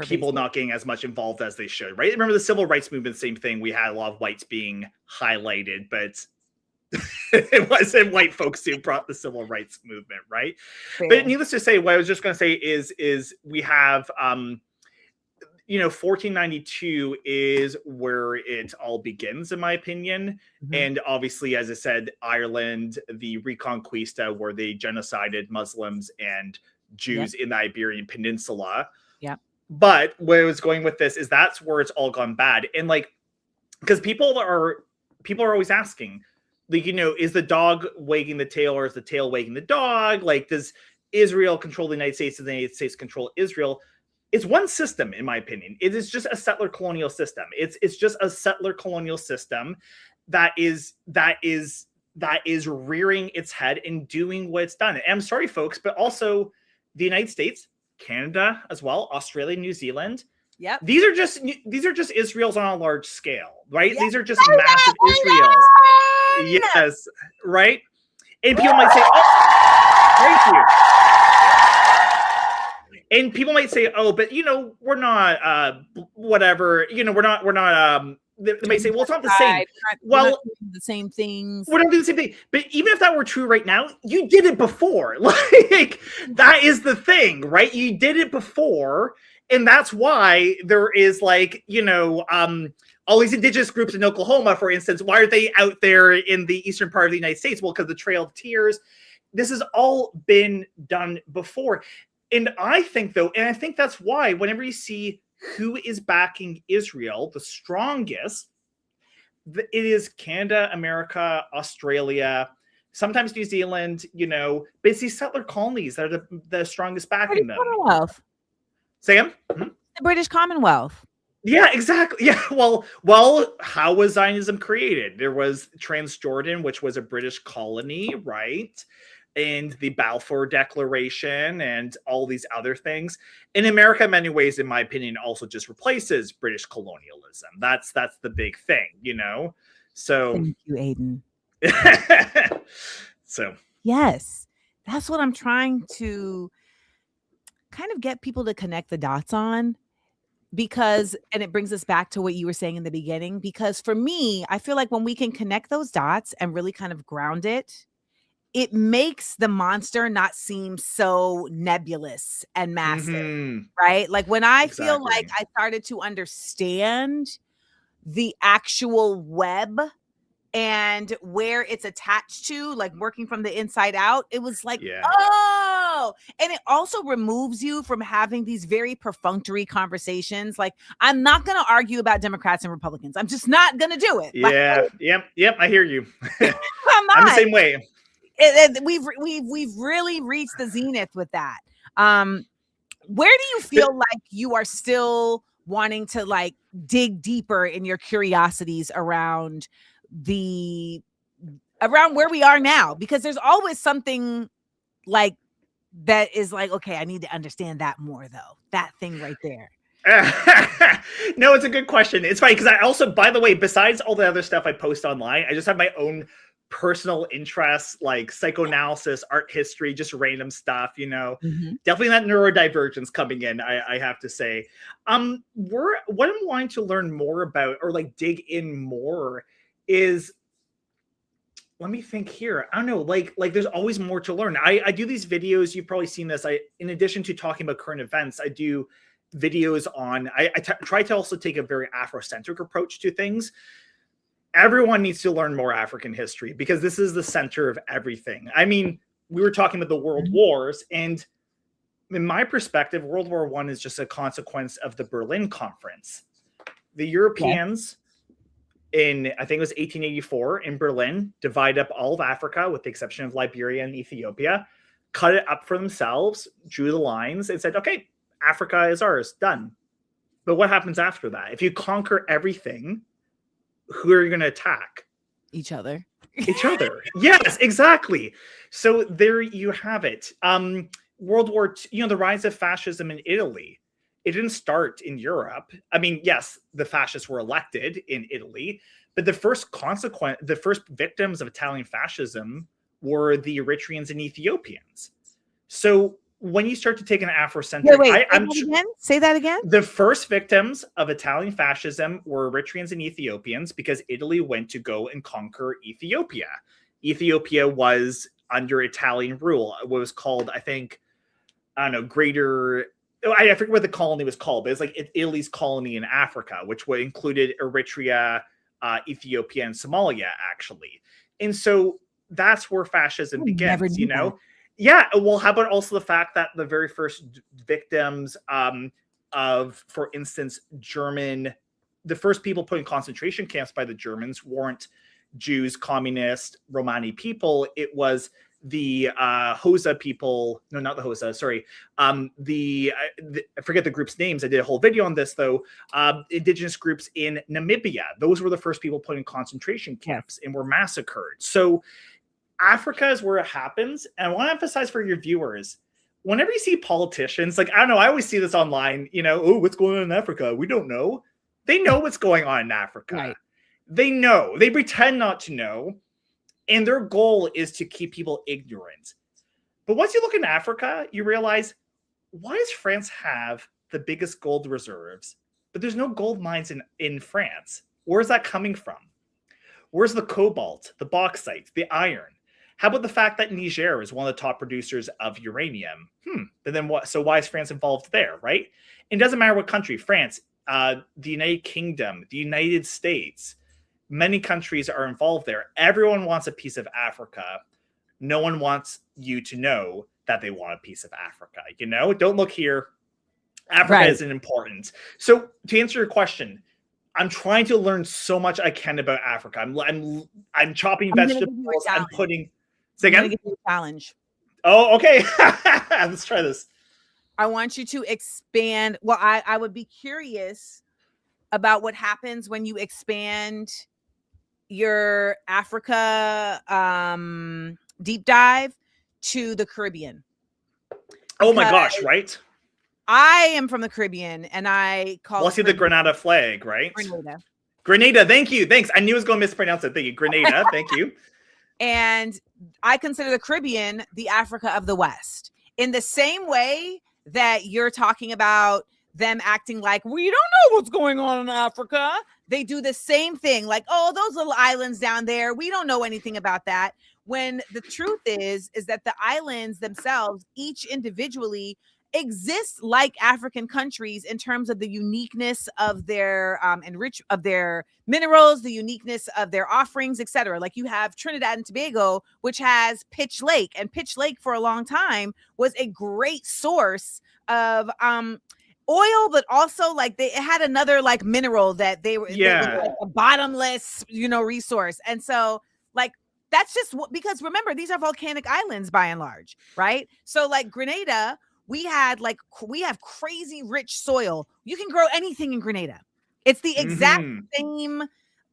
[SPEAKER 3] people not getting as much involved as they should, right? Remember the civil rights movement, same thing. We had a lot of whites being highlighted, but it wasn't white folks who brought the civil rights movement, right? Fair. But needless to say, what I was just going to say is we have 1492 is where it all begins, in my opinion. Mm-hmm. And obviously, as I said, Ireland, the Reconquista, where they genocided Muslims and Jews in the Iberian Peninsula. Yeah. But where I was going with this is that's where it's all gone bad. And like, because people are always asking, like, is the dog wagging the tail or is the tail wagging the dog? Like, does Israel control the United States? Does the United States control Israel? It's one system, in my opinion. It is just a settler colonial system. It's just a settler colonial system that is rearing its head and doing what it's done. And I'm sorry, folks, but also the United States, Canada as well, Australia, New Zealand. Yep. These are just Israels on a large scale, right? Yep. These are just massive Israels. Yes, right? And people might say, oh, thank you. And people might say, oh, but we're not whatever, we're not they might say, well, it's not the same. Well,
[SPEAKER 2] we're not doing the same things.
[SPEAKER 3] We're not doing the same thing. But even if that were true right now, you did it before. Like, that is the thing, right? You did it before. And that's why there is like, all these indigenous groups in Oklahoma, for instance. Why are they out there in the eastern part of the United States? Well, because the Trail of Tears, this has all been done before. And I think, though, and I think that's why whenever you see who is backing Israel, the strongest, it is Canada, America, Australia, sometimes New Zealand, but it's these settler colonies that are the strongest backing them.
[SPEAKER 2] Commonwealth.
[SPEAKER 3] Sam?
[SPEAKER 2] Mm-hmm. The British Commonwealth.
[SPEAKER 3] Yeah, exactly. Yeah. Well, how was Zionism created? There was Transjordan, which was a British colony, right? And the Balfour Declaration and all these other things. In America, in many ways, in my opinion, also just replaces British colonialism. That's the big thing, So
[SPEAKER 2] thank you, Aiden.
[SPEAKER 3] So
[SPEAKER 2] yes, that's what I'm trying to kind of get people to connect the dots on, because, and it brings us back to what you were saying in the beginning, because for me, I feel like when we can connect those dots and really kind of ground it, it makes the monster not seem so nebulous and massive, right? Like when I feel like I started to understand the actual web and where it's attached to, like working from the inside out, it was like, oh, and it also removes you from having these very perfunctory conversations. Like, I'm not going to argue about Democrats and Republicans. I'm just not going to do it.
[SPEAKER 3] Yeah. Yep. I hear you.
[SPEAKER 2] I'm
[SPEAKER 3] the same way.
[SPEAKER 2] We've really reached the zenith with that. Where do you feel like you are still wanting to like dig deeper in your curiosities around where we are now? Because there's always something like that is like, okay, I need to understand that more though. That thing right there.
[SPEAKER 3] No, it's a good question. It's funny because I also, by the way, besides all the other stuff I post online, I just have my own personal interests like psychoanalysis, art history, just random stuff, Definitely that neurodivergence coming in, I have to say. What I'm wanting to learn more about or like dig in more is, let me think here. I don't know, like there's always more to learn. I do these videos, you've probably seen this. In addition to talking about current events, I do videos on, I try to also take a very Afrocentric approach to things. Everyone needs to learn more African history because this is the center of everything. I mean, we were talking about the world wars, and in my perspective, World War I is just a consequence of the Berlin Conference. The Europeans in, I think it was 1884 in Berlin, divide up all of Africa with the exception of Liberia and Ethiopia, cut it up for themselves, drew the lines, and said, okay, Africa is ours, done. But what happens after that? If you conquer everything, who are you going to attack?
[SPEAKER 2] Each other.
[SPEAKER 3] each other. Yes, exactly. So there you have it. World War II, the rise of fascism in Italy. It didn't start in Europe. I mean, yes, the fascists were elected in Italy, but the first victims of Italian fascism were the Eritreans and Ethiopians. So when you start to take an Afrocentric,
[SPEAKER 2] say that again.
[SPEAKER 3] The first victims of Italian fascism were Eritreans and Ethiopians because Italy went to go and conquer Ethiopia. Ethiopia was under Italian rule. What was called, I think, I don't know, I forget what the colony was called, but it's like Italy's colony in Africa, which included Eritrea, Ethiopia, and Somalia, actually. And so that's where fascism begins, That. Yeah, well, how about also the fact that the very first victims of, for instance, the first people put in concentration camps by the Germans weren't Jews, communist, Romani people. It was the Hosa people. No, not the Hosa. Sorry. I forget the group's names. I did a whole video on this, though. Indigenous groups in Namibia. Those were the first people put in concentration camps and were massacred. So Africa is where it happens. And I want to emphasize for your viewers, whenever you see politicians, like, I don't know, I always see this online, oh, what's going on in Africa? We don't know. They know what's going on in Africa. Right. They know. They pretend not to know. And their goal is to keep people ignorant. But once you look in Africa, you realize, why does France have the biggest gold reserves, but there's no gold mines in France? Where's that coming from? Where's the cobalt, the bauxite, the iron? How about the fact that Niger is one of the top producers of uranium? But then what? So why is France involved there, right? It doesn't matter what country, France, the United Kingdom, the United States, many countries are involved there. Everyone wants a piece of Africa. No one wants you to know that they want a piece of Africa. Don't look here. Africa isn't important. So to answer your question, I'm trying to learn so much I can about Africa. I'm chopping vegetables. I'm putting. Say again.
[SPEAKER 2] I'm gonna give you a challenge.
[SPEAKER 3] Oh, okay. Let's try this.
[SPEAKER 2] I want you to expand. Well, I would be curious about what happens when you expand your Africa deep dive to the Caribbean.
[SPEAKER 3] Oh my gosh, right?
[SPEAKER 2] I am from the Caribbean and I call
[SPEAKER 3] see the Grenada flag, right?
[SPEAKER 2] Grenada.
[SPEAKER 3] Thank you. Thanks. I knew I was going to mispronounce it. Thank you. Grenada. Thank you.
[SPEAKER 2] And I consider the Caribbean the Africa of the West. In the same way that you're talking about them acting like we don't know what's going on in Africa, they do the same thing. Like, oh, those little islands down there, we don't know anything about that. When the truth is that the islands themselves, each individually, exist like African countries in terms of the uniqueness of their of their minerals, the uniqueness of their offerings, etc. Like you have Trinidad and Tobago, which has Pitch Lake, and Pitch Lake for a long time was a great source of oil, but also like it had another like mineral that they were like a bottomless, resource. And so like that's just because remember, these are volcanic islands by and large, right? So like Grenada, we have crazy rich soil. You can grow anything in Grenada. It's the exact same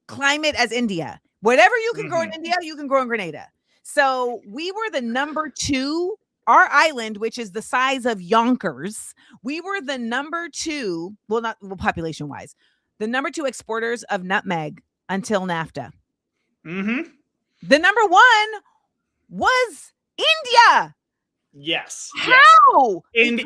[SPEAKER 2] climate as India. Whatever you can grow in India, you can grow in Grenada. So we were the number 2, our island, which is the size of Yonkers. We were the number 2, population wise, the number 2 exporters of nutmeg until NAFTA. The number 1 was India.
[SPEAKER 3] Yes.
[SPEAKER 2] How?
[SPEAKER 3] And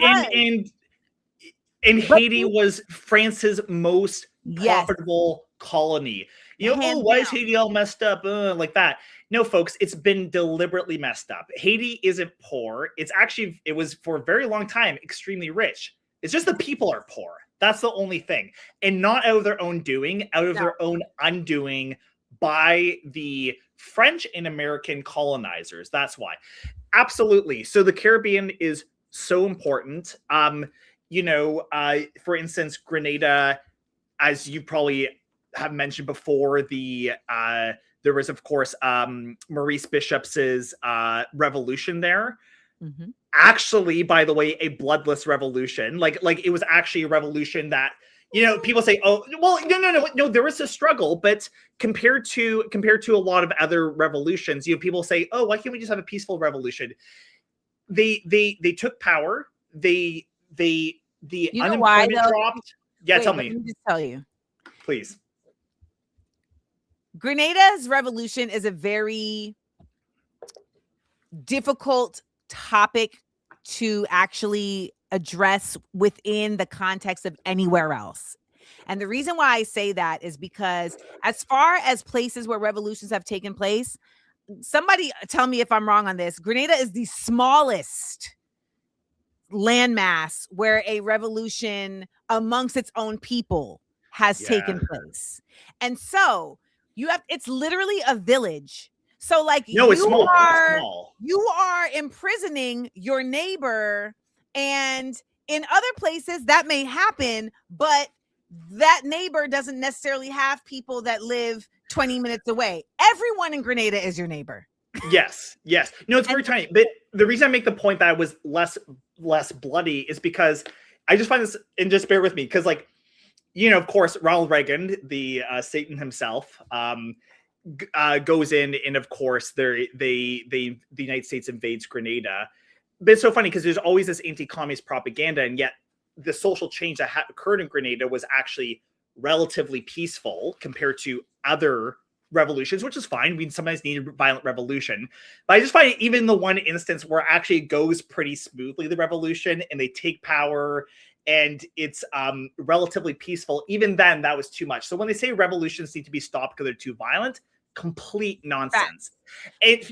[SPEAKER 3] Haiti was France's most profitable colony. Why is Haiti all messed up like that? No, folks, it's been deliberately messed up. Haiti isn't poor. It was for a very long time extremely rich. It's just the people are poor. That's the only thing. And not out of their own doing, out of their own undoing by the French and American colonizers. That's why. Absolutely. So the Caribbean is so important. For instance, Grenada, as you probably have mentioned before, there was, of course, Maurice Bishops's revolution there. Actually, by the way, a bloodless revolution. Like it was actually a revolution that, People say, "Oh, well, no." There was a struggle, but compared to a lot of other revolutions, people say, "Oh, why can't we just have a peaceful revolution?" They took power. The unemployment dropped. Yeah, tell me.
[SPEAKER 2] Let me just tell you,
[SPEAKER 3] please.
[SPEAKER 2] Grenada's revolution is a very difficult topic to actually address within the context of anywhere else. And the reason why I say that is because as far as places where revolutions have taken place, somebody tell me if I'm wrong on this, Grenada is the smallest landmass where a revolution amongst its own people has taken place. And so it's literally a village. So like
[SPEAKER 3] it's small.
[SPEAKER 2] You are imprisoning your neighbor, and in other places that may happen, but that neighbor doesn't necessarily have people that live 20 minutes away. Everyone in Grenada is your neighbor.
[SPEAKER 3] Yes. No, it's very tiny. But the reason I make the point that it was less bloody is because I just find this, and just bear with me, because of course, Ronald Reagan, the Satan himself, goes in, and of course the United States invades Grenada. But it's so funny because there's always this anti-communist propaganda, and yet the social change that occurred in Grenada was actually relatively peaceful compared to other revolutions, which is fine. We sometimes need a violent revolution, but I just find even the one instance where actually it goes pretty smoothly, the revolution, and they take power and it's relatively peaceful, even then that was too much. So when they say revolutions need to be stopped because they're too violent, complete nonsense. And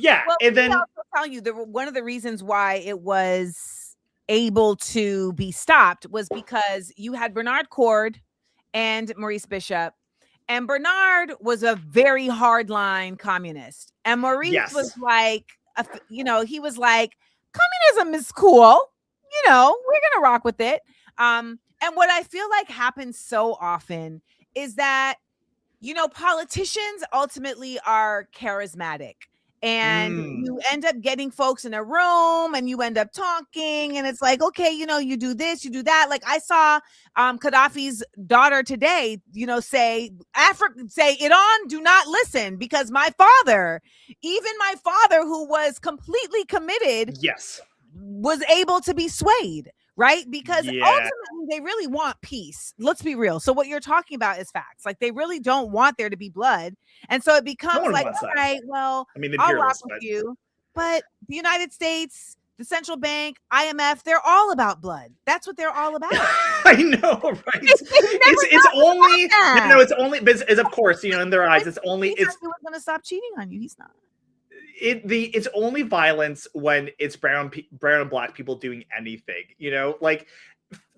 [SPEAKER 3] then
[SPEAKER 2] I'll tell you, one of the reasons why it was able to be stopped was because you had Bernard Cord and Maurice Bishop, and Bernard was a very hardline communist, and Maurice was like, he was like, communism is cool, we're gonna rock with it. And what I feel like happens so often is that politicians ultimately are charismatic, and you end up getting folks in a room and you end up talking, and it's like, okay, you do this, you do that. Like I saw Gaddafi's daughter today, say Iran, do not listen, because my father who was completely committed, was able to be swayed. Right? Because ultimately they really want peace. Let's be real. So what you're talking about is facts. Like they really don't want there to be blood. And so it becomes like, all right, well, I'll rock with you. But the United States, the central bank, IMF, they're all about blood. That's what they're all about.
[SPEAKER 3] I know, right? It's only, but of course, in their eyes, it's only,
[SPEAKER 2] he was going to stop cheating on you. He's not.
[SPEAKER 3] It's only violence when it's brown and black people doing anything,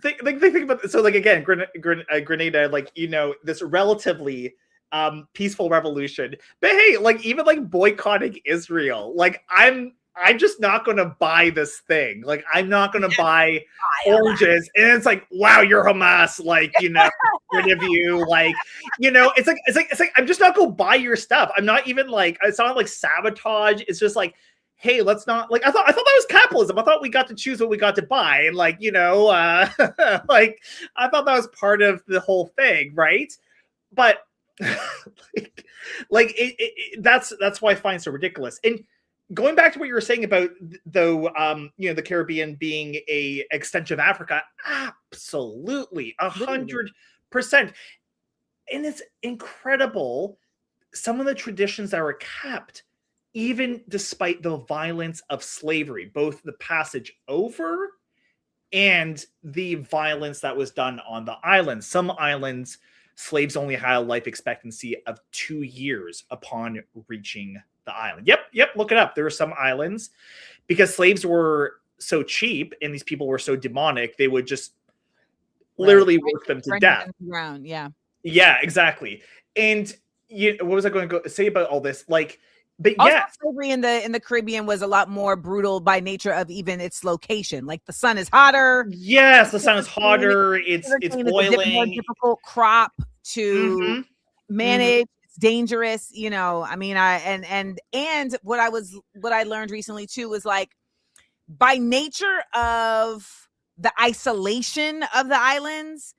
[SPEAKER 3] think about, so again, Grenada, this relatively peaceful revolution, but hey, even boycotting Israel, I'm just not going to buy this thing. I'm not going to buy oranges. And it's like, wow, you're Hamas. Rid of you. It's like, I'm just not going to buy your stuff. I'm not even it's not like sabotage. It's just like, hey, let's not I thought that was capitalism. I thought we got to choose what we got to buy. And I thought that was part of the whole thing. Right. But that's why I find it so ridiculous. And going back to what you were saying about, though, the Caribbean being a extension of Africa, absolutely, 100%. And it's incredible some of the traditions that were kept, even despite the violence of slavery, both the passage over and the violence that was done on the islands. Some islands, slaves only had a life expectancy of 2 years upon reaching the island. Yep. Look it up. There are some islands, because slaves were so cheap and these people were so demonic, they would just literally work them to death. Yeah, exactly. And what was I going to say about all this? But also,
[SPEAKER 2] slavery in the Caribbean was a lot more brutal by nature of even its location. Like the sun is hotter.
[SPEAKER 3] Yes, the sun is hotter. It's boiling.
[SPEAKER 2] More difficult crop to manage. It's dangerous. I mean, and what I learned recently too was by nature of the isolation of the islands,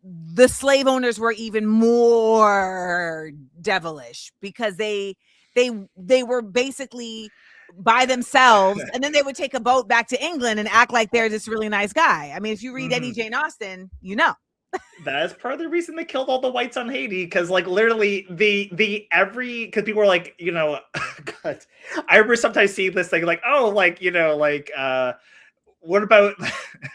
[SPEAKER 2] the slave owners were even more devilish because they were basically by themselves, and then they would take a boat back to England and act like they're this really nice guy. I mean, if you read any Jane Austen, you know.
[SPEAKER 3] That is part of the reason they killed all the whites on Haiti, because like literally because people were like, you know, God, I remember sometimes seeing this thing like, oh, like, you know, like what about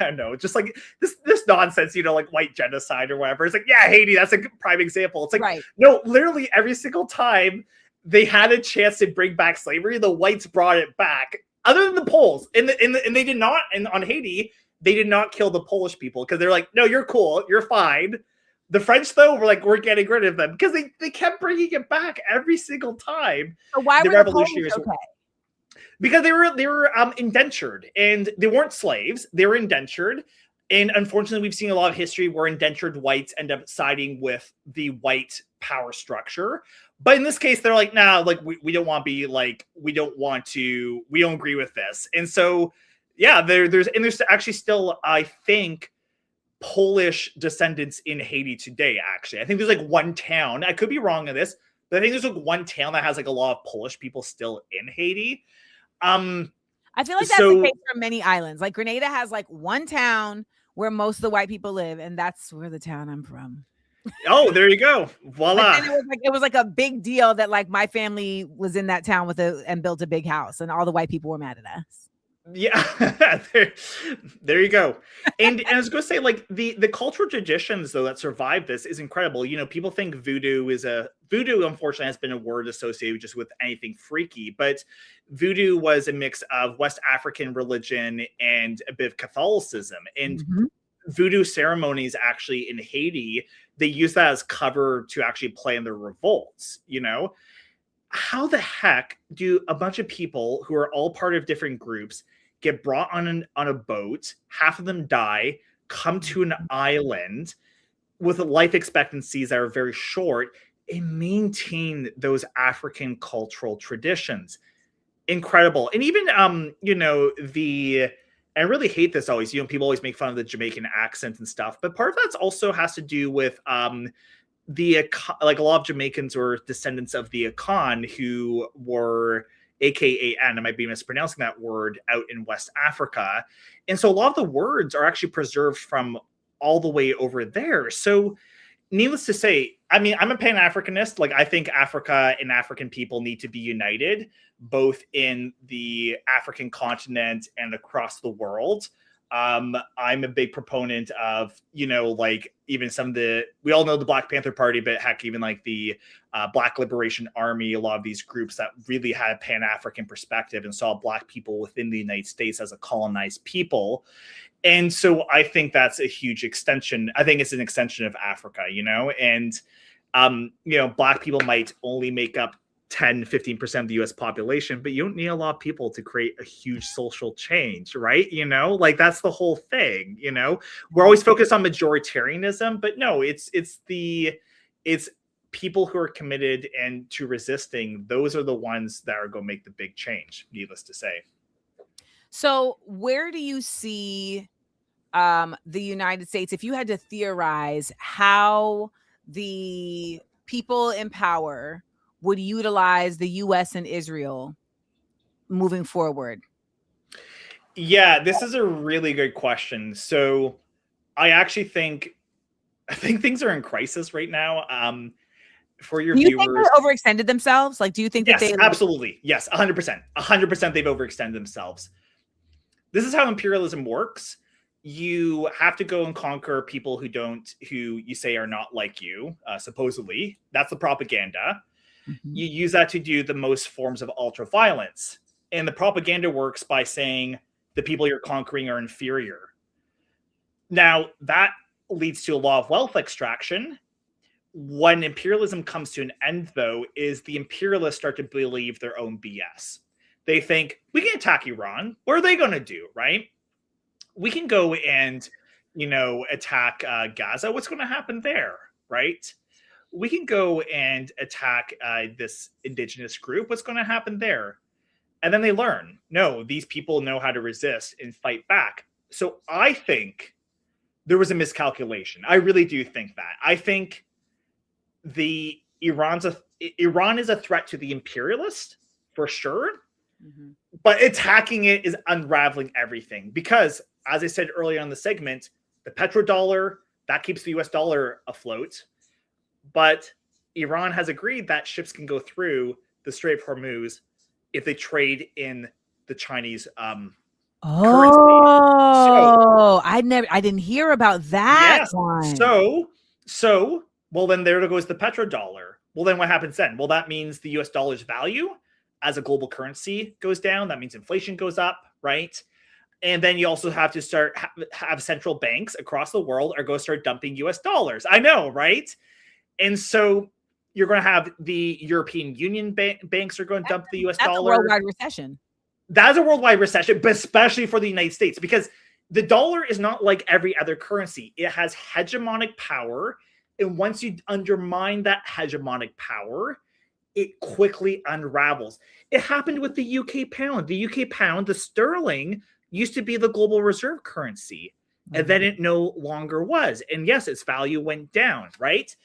[SPEAKER 3] I don't know, just like this nonsense, you know, like white genocide or whatever. It's like, yeah, Haiti, that's a prime example. It's like, no, literally every single time they had a chance to bring back slavery, the whites brought it back. Other than the Poles, and they did not. And on Haiti, they did not kill the Polish people because they're like, no, you're cool, you're fine. The French, though, were like, we're getting rid of them because they kept bringing it back every single time.
[SPEAKER 2] So why were the revolutionaries okay?
[SPEAKER 3] Because they were indentured, and they weren't slaves. They were indentured. And unfortunately, we've seen a lot of history where indentured whites end up siding with the white power structure. But in this case, they're like, nah, like we don't want to be like, we don't agree with this. And so, yeah, there's actually still, I think, Polish descendants in Haiti today, actually. I think there's like one town, I could be wrong on this, but I think there's like one town that has like a lot of Polish people still in Haiti.
[SPEAKER 2] I feel like that's the case for many islands. Like Grenada has like one town where most of the white people live, and that's where the town I'm from.
[SPEAKER 3] Oh, there you go. Voila.
[SPEAKER 2] It was like a big deal that like my family was in that town and built a big house, and all the white people were mad at us.
[SPEAKER 3] Yeah, there you go. And I was going to say, like, the cultural traditions, though, that survived this is incredible. You know, people think voodoo, unfortunately, has been a word associated just with anything freaky. But voodoo was a mix of West African religion and a bit of Catholicism. And voodoo ceremonies, actually, in Haiti, they use that as cover to actually play in their revolts, you know? How the heck do a bunch of people who are all part of different groups get brought on a boat, half of them die, come to an island with life expectancies that are very short, and maintain those African cultural traditions? Incredible. And even, you know, I really hate this always, you know, people always make fun of the Jamaican accent and stuff, but part of that's also has to do with, like a lot of Jamaicans were descendants of the Akan, who were AKAN, I might be mispronouncing that word, out in West Africa. And so a lot of the words are actually preserved from all the way over there. So needless to say, I mean, I'm a Pan-Africanist. Like, I think Africa and African people need to be united, both in the African continent and across the world. I'm a big proponent of, you know, like even we all know the Black Panther Party, but heck, even like the Black Liberation Army, a lot of these groups that really had a Pan-African perspective and saw Black people within the United States as a colonized people. And so I think that's a huge extension. I think it's an extension of Africa, you know, and, you know, Black people might only make up 10-15% of the US population, but you don't need a lot of people to create a huge social change, right? You know, like that's the whole thing. You know, we're always focused on majoritarianism, but no, it's people who are committed and to resisting. Those are the ones that are going to make the big change, needless to say.
[SPEAKER 2] So where do you see the United States, if you had to theorize how the people in power would utilize the US and Israel moving forward?
[SPEAKER 3] Yeah, this is a really good question. So I actually think things are in crisis right now. For your viewers,
[SPEAKER 2] think they overextended themselves? Like, do you think that
[SPEAKER 3] they absolutely, yes, 100%, they've overextended themselves. This is how imperialism works. You have to go and conquer people who you say are not like you, supposedly. That's the propaganda. You use that to do the most forms of ultra violence. And the propaganda works by saying the people you're conquering are inferior. Now, that leads to a lot of wealth extraction. When imperialism comes to an end, though, is the imperialists start to believe their own BS. They think, we can attack Iran. What are they going to do, right? We can go and, you know, attack Gaza. What's going to happen there, right? We can go and attack this indigenous group. What's going to happen there? And then they learn, no, these people know how to resist and fight back. So I think there was a miscalculation. I really do think that. I think Iran is a threat to the imperialist for sure, but attacking it is unraveling everything because, as I said earlier on the segment, the petrodollar, that keeps the US dollar afloat, but Iran has agreed that ships can go through the Strait of Hormuz if they trade in the Chinese currency.
[SPEAKER 2] I didn't hear about that.
[SPEAKER 3] Yes. One. So, well, then there goes the petrodollar. Well, then what happens then? Well, that means the US dollar's value as a global currency goes down. That means inflation goes up, right? And then you also have to start have central banks across the world are going to start dumping US dollars. I know, right? And so you're going to have the European Union banks are going to dump the US dollar.
[SPEAKER 2] That's a worldwide recession.
[SPEAKER 3] That's a worldwide recession, but especially for the United States, because the dollar is not like every other currency. It has hegemonic power. And once you undermine that hegemonic power, it quickly unravels. It happened with the UK pound. The UK pound, the sterling, used to be the global reserve currency. And then it no longer was. And yes, its value went down, right?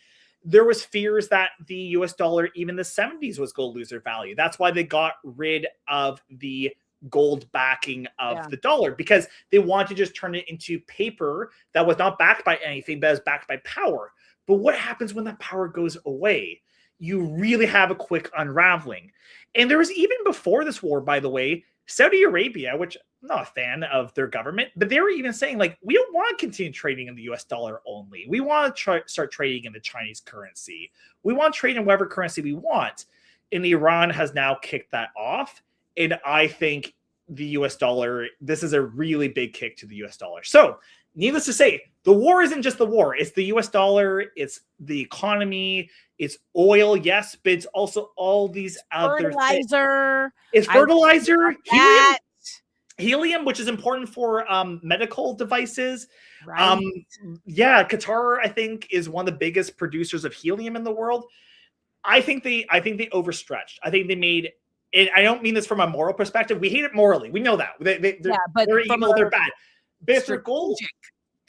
[SPEAKER 3] There was fears that the US dollar, even the 70s, was going to lose their value. That's why they got rid of the gold backing of the dollar, because they wanted to just turn it into paper that was not backed by anything, but was backed by power. But what happens when that power goes away? You really have a quick unraveling. And there was, even before this war, by the way, Saudi Arabia, which I'm not a fan of their government, but they were even saying, like, we don't want to continue trading in the US dollar only. We want to start trading in the Chinese currency. We want to trade in whatever currency we want. And Iran has now kicked that off. And I think the US dollar, this is a really big kick to the US dollar. So, needless to say, the war isn't just the war. It's the US dollar, it's the economy, it's oil, yes, but it's also all these other
[SPEAKER 2] fertilizer.
[SPEAKER 3] It's fertilizer, helium, which is important for medical devices.
[SPEAKER 2] Right.
[SPEAKER 3] Qatar, I think, is one of the biggest producers of helium in the world. I think they overstretched. I think they made it. I don't mean this from a moral perspective. We hate it morally. We know that. They're evil, they're bad. But if their goal,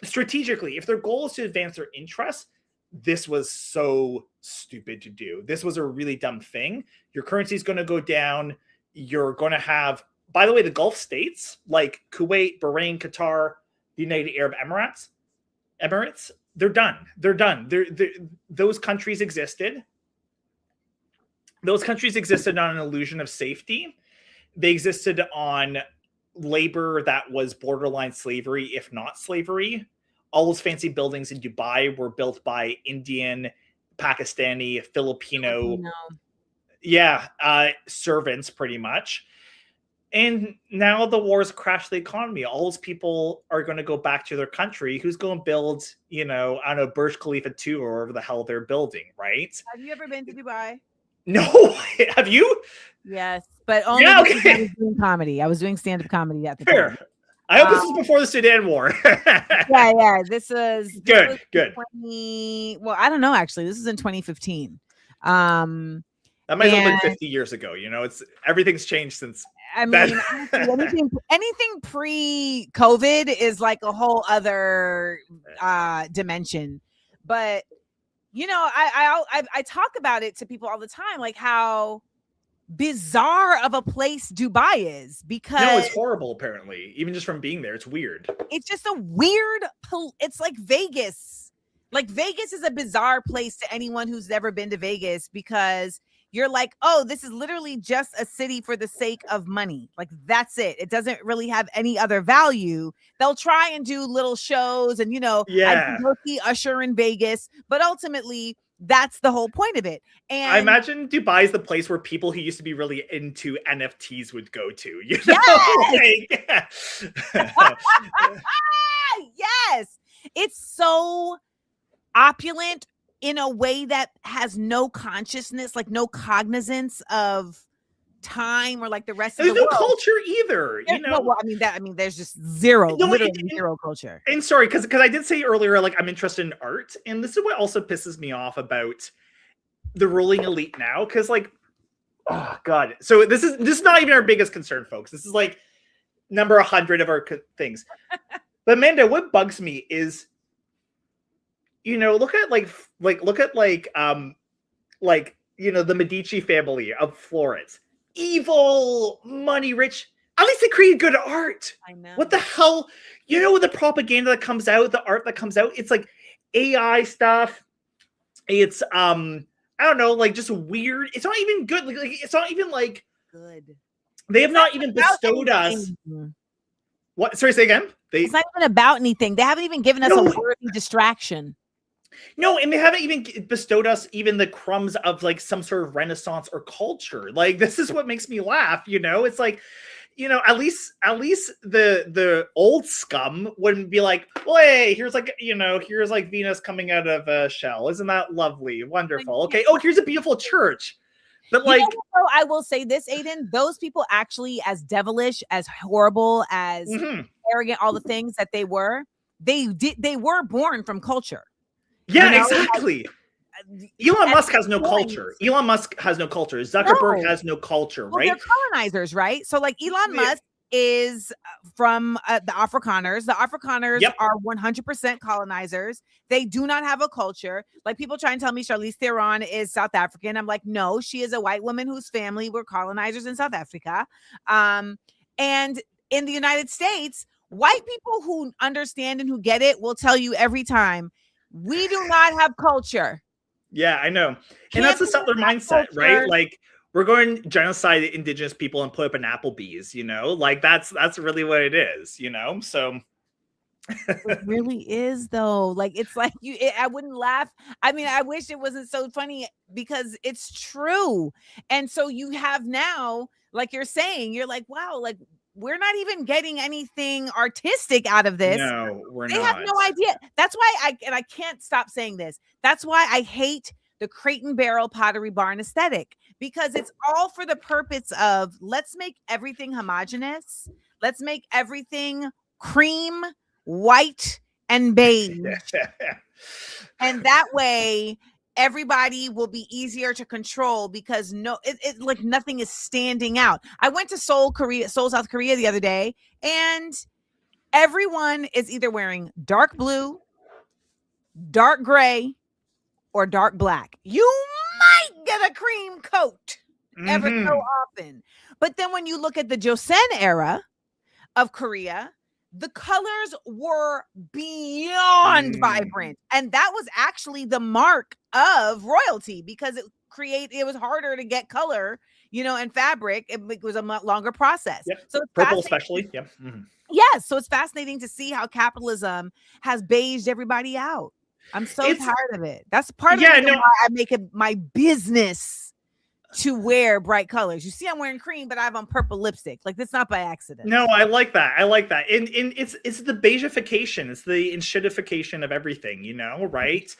[SPEAKER 3] strategically, if their goal is to advance their interests, this was so stupid to do. This was a really dumb thing. Your currency is going to go down. You're going to have, by the way, the Gulf states like Kuwait, Bahrain, Qatar, the United Arab Emirates, they're done. They're done. Those countries existed. Those countries existed on an illusion of safety. They existed on labor that was borderline slavery, if not slavery. All those fancy buildings in Dubai were built by Indian, Pakistani, Filipino. Servants, pretty much. And now the wars crashed the economy. All those people are going to go back to their country. Who's going to build, I don't know, Burj Khalifa 2 or whatever the hell they're building, right?
[SPEAKER 2] Have you ever been to Dubai?
[SPEAKER 3] No. Have you?
[SPEAKER 2] Yes, but only because I was doing comedy. I was doing stand-up comedy at the time.
[SPEAKER 3] I hope this is before the Sudan War.
[SPEAKER 2] This was
[SPEAKER 3] good.
[SPEAKER 2] Well, I don't know, actually. This is in 2015.
[SPEAKER 3] That might have been 50 years ago. It's everything's changed since.
[SPEAKER 2] I mean, anything pre-COVID is like a whole other dimension. But I talk about it to people all the time, like how bizarre of a place Dubai is, because
[SPEAKER 3] it's horrible. Apparently, even just from being there, it's weird.
[SPEAKER 2] It's just a weird. It's like Vegas. Like Vegas is a bizarre place to anyone who's never been to Vegas, because you're like, oh, this is literally just a city for the sake of money. Like, that's it. It doesn't really have any other value. They'll try and do little shows and, I can go see Usher in Vegas, but ultimately that's the whole point of it. And
[SPEAKER 3] I imagine Dubai is the place where people who used to be really into NFTs would go to.
[SPEAKER 2] Yes. It's so opulent in a way that has no consciousness, like no cognizance of time or like the rest of the world.
[SPEAKER 3] There's no culture either.
[SPEAKER 2] There's just zero culture.
[SPEAKER 3] And sorry, because I did say earlier, like, I'm interested in art, and this is what also pisses me off about the ruling elite now, because, like, oh god. So this is not even our biggest concern, folks. This is like number 100 of our things. But Amanda, what bugs me is look at the Medici family of Florence. Evil, money rich. At least they created good art.
[SPEAKER 2] I know.
[SPEAKER 3] What the hell? The propaganda that comes out, the art that comes out, it's like AI stuff. It's I don't know, like just weird. It's not even good. Like it's not even like
[SPEAKER 2] good.
[SPEAKER 3] They have not even bestowed us. What? Sorry, say again.
[SPEAKER 2] It's not even about anything. They haven't even given us a worthy distraction.
[SPEAKER 3] No, and they haven't even bestowed us even the crumbs of like some sort of renaissance or culture. Like this is what makes me laugh. It's like, at least the old scum wouldn't be like, well, hey, here's like Venus coming out of a shell. Isn't that lovely? Wonderful. Okay. Oh, here's a beautiful church. But like,
[SPEAKER 2] I will say this, Aiden, those people actually, as devilish, as horrible, as arrogant, all the things that they were born from culture.
[SPEAKER 3] Yeah, exactly. Elon Musk has no culture. Elon Musk has no culture. Zuckerberg has no culture, right?
[SPEAKER 2] They're colonizers, right? So like Elon Musk is from the Afrikaners. The Afrikaners are 100% colonizers. They do not have a culture. Like people try and tell me Charlize Theron is South African. I'm like, no, she is a white woman whose family were colonizers in South Africa. And in the United States, white people who understand and who get it will tell you every time, we do not have culture.
[SPEAKER 3] Yeah, I know. And that's the Sutler mindset, right? Like we're going to genocide indigenous people and put up an Applebee's, like that's really what it is, so
[SPEAKER 2] it really is though. Like it's like I wouldn't laugh. I mean, I wish it wasn't so funny because it's true. And so you have now, like you're saying, you're like, wow, like we're not even getting anything artistic out of this.
[SPEAKER 3] No, we're not.
[SPEAKER 2] They have no idea. That's why I can't stop saying this. That's why I hate the Crate and Barrel Pottery Barn aesthetic, because it's all for the purpose of let's make everything homogenous. Let's make everything cream, white, and beige. And that way everybody will be easier to control because like nothing is standing out. I went to Seoul, South Korea the other day, and everyone is either wearing dark blue, dark gray, or dark black. You might get a cream coat ever so often. But then when you look at the Joseon era of Korea, the colors were beyond vibrant. And that was actually the mark of royalty because it was harder to get color, and fabric. It was a much longer process.
[SPEAKER 3] Yep.
[SPEAKER 2] So
[SPEAKER 3] purple especially. Yep.
[SPEAKER 2] Yes. So it's fascinating to see how capitalism has beiged everybody out. I'm so tired of it. That's part of why I make it my business to wear bright colors. You see, I'm wearing cream, but I have on purple lipstick. Like that's not by accident.
[SPEAKER 3] No, I like that. And it's the beigification. It's the enshittification of everything, right?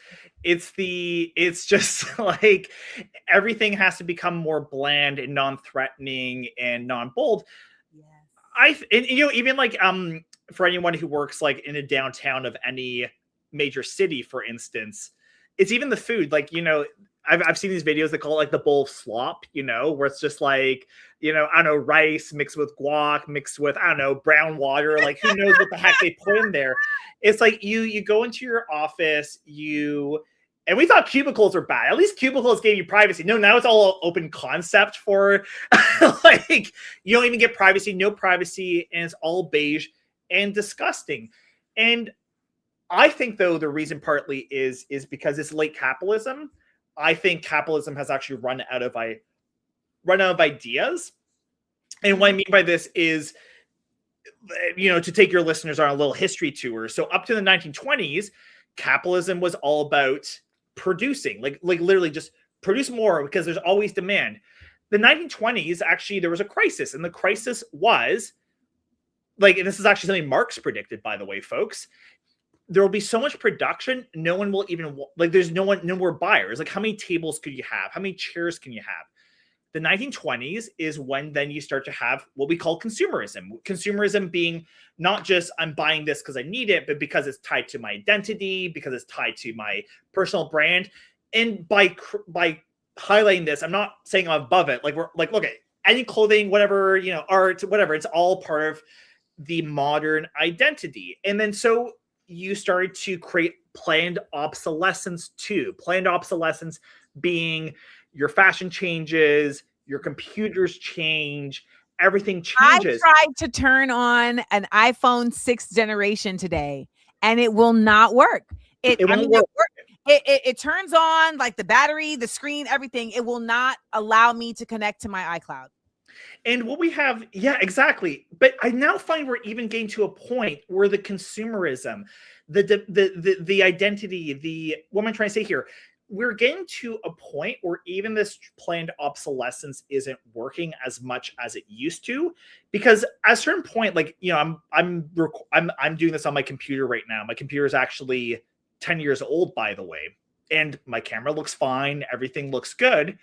[SPEAKER 3] It's just like everything has to become more bland and non-threatening and non-bold. Yes. Even like for anyone who works like in a downtown of any major city, for instance, it's even the food. Like, I've seen these videos that call it like the bowl of slop, where it's just like, I don't know, rice mixed with guac, mixed with, I don't know, brown water. Like who knows what the heck they put in there. It's like you go into your office, and we thought cubicles were bad. At least cubicles gave you privacy. No, now it's all open concept for like, you don't even get privacy, no privacy. And it's all beige and disgusting. And I think though, the reason partly is because it's late capitalism. I think capitalism has actually run out of ideas. And what I mean by this is, to take your listeners on a little history tour. So up to the 1920s, capitalism was all about producing, like literally just produce more because there's always demand. The 1920s, actually, there was a crisis. And the crisis was, and this is actually something Marx predicted, by the way, folks. There will be so much production, no one will even, there's no more buyers. Like, how many tables could you have? How many chairs can you have? The 1920s is when then you start to have what we call consumerism. Consumerism being not just I'm buying this because I need it, but because it's tied to my identity, because it's tied to my personal brand. And by highlighting this, I'm not saying I'm above it. Like we're like, look at any clothing, whatever, art, whatever. It's all part of the modern identity. And then so you started to create planned obsolescence too. Planned obsolescence being your fashion changes, your computers change, everything changes.
[SPEAKER 2] I tried to turn on an iPhone 6th generation today, and it will not work. It won't work. It turns on, like the battery, the screen, everything. It will not allow me to connect to my iCloud.
[SPEAKER 3] And what we have, yeah, exactly. But I now find we're even getting to a point where the consumerism, the identity, what am I trying to say here? We're getting to a point where even this planned obsolescence isn't working as much as it used to, because at a certain point, like, you know, I'm doing this on my computer right now. My computer is actually 10 years old, by the way, and my camera looks fine. Everything looks good.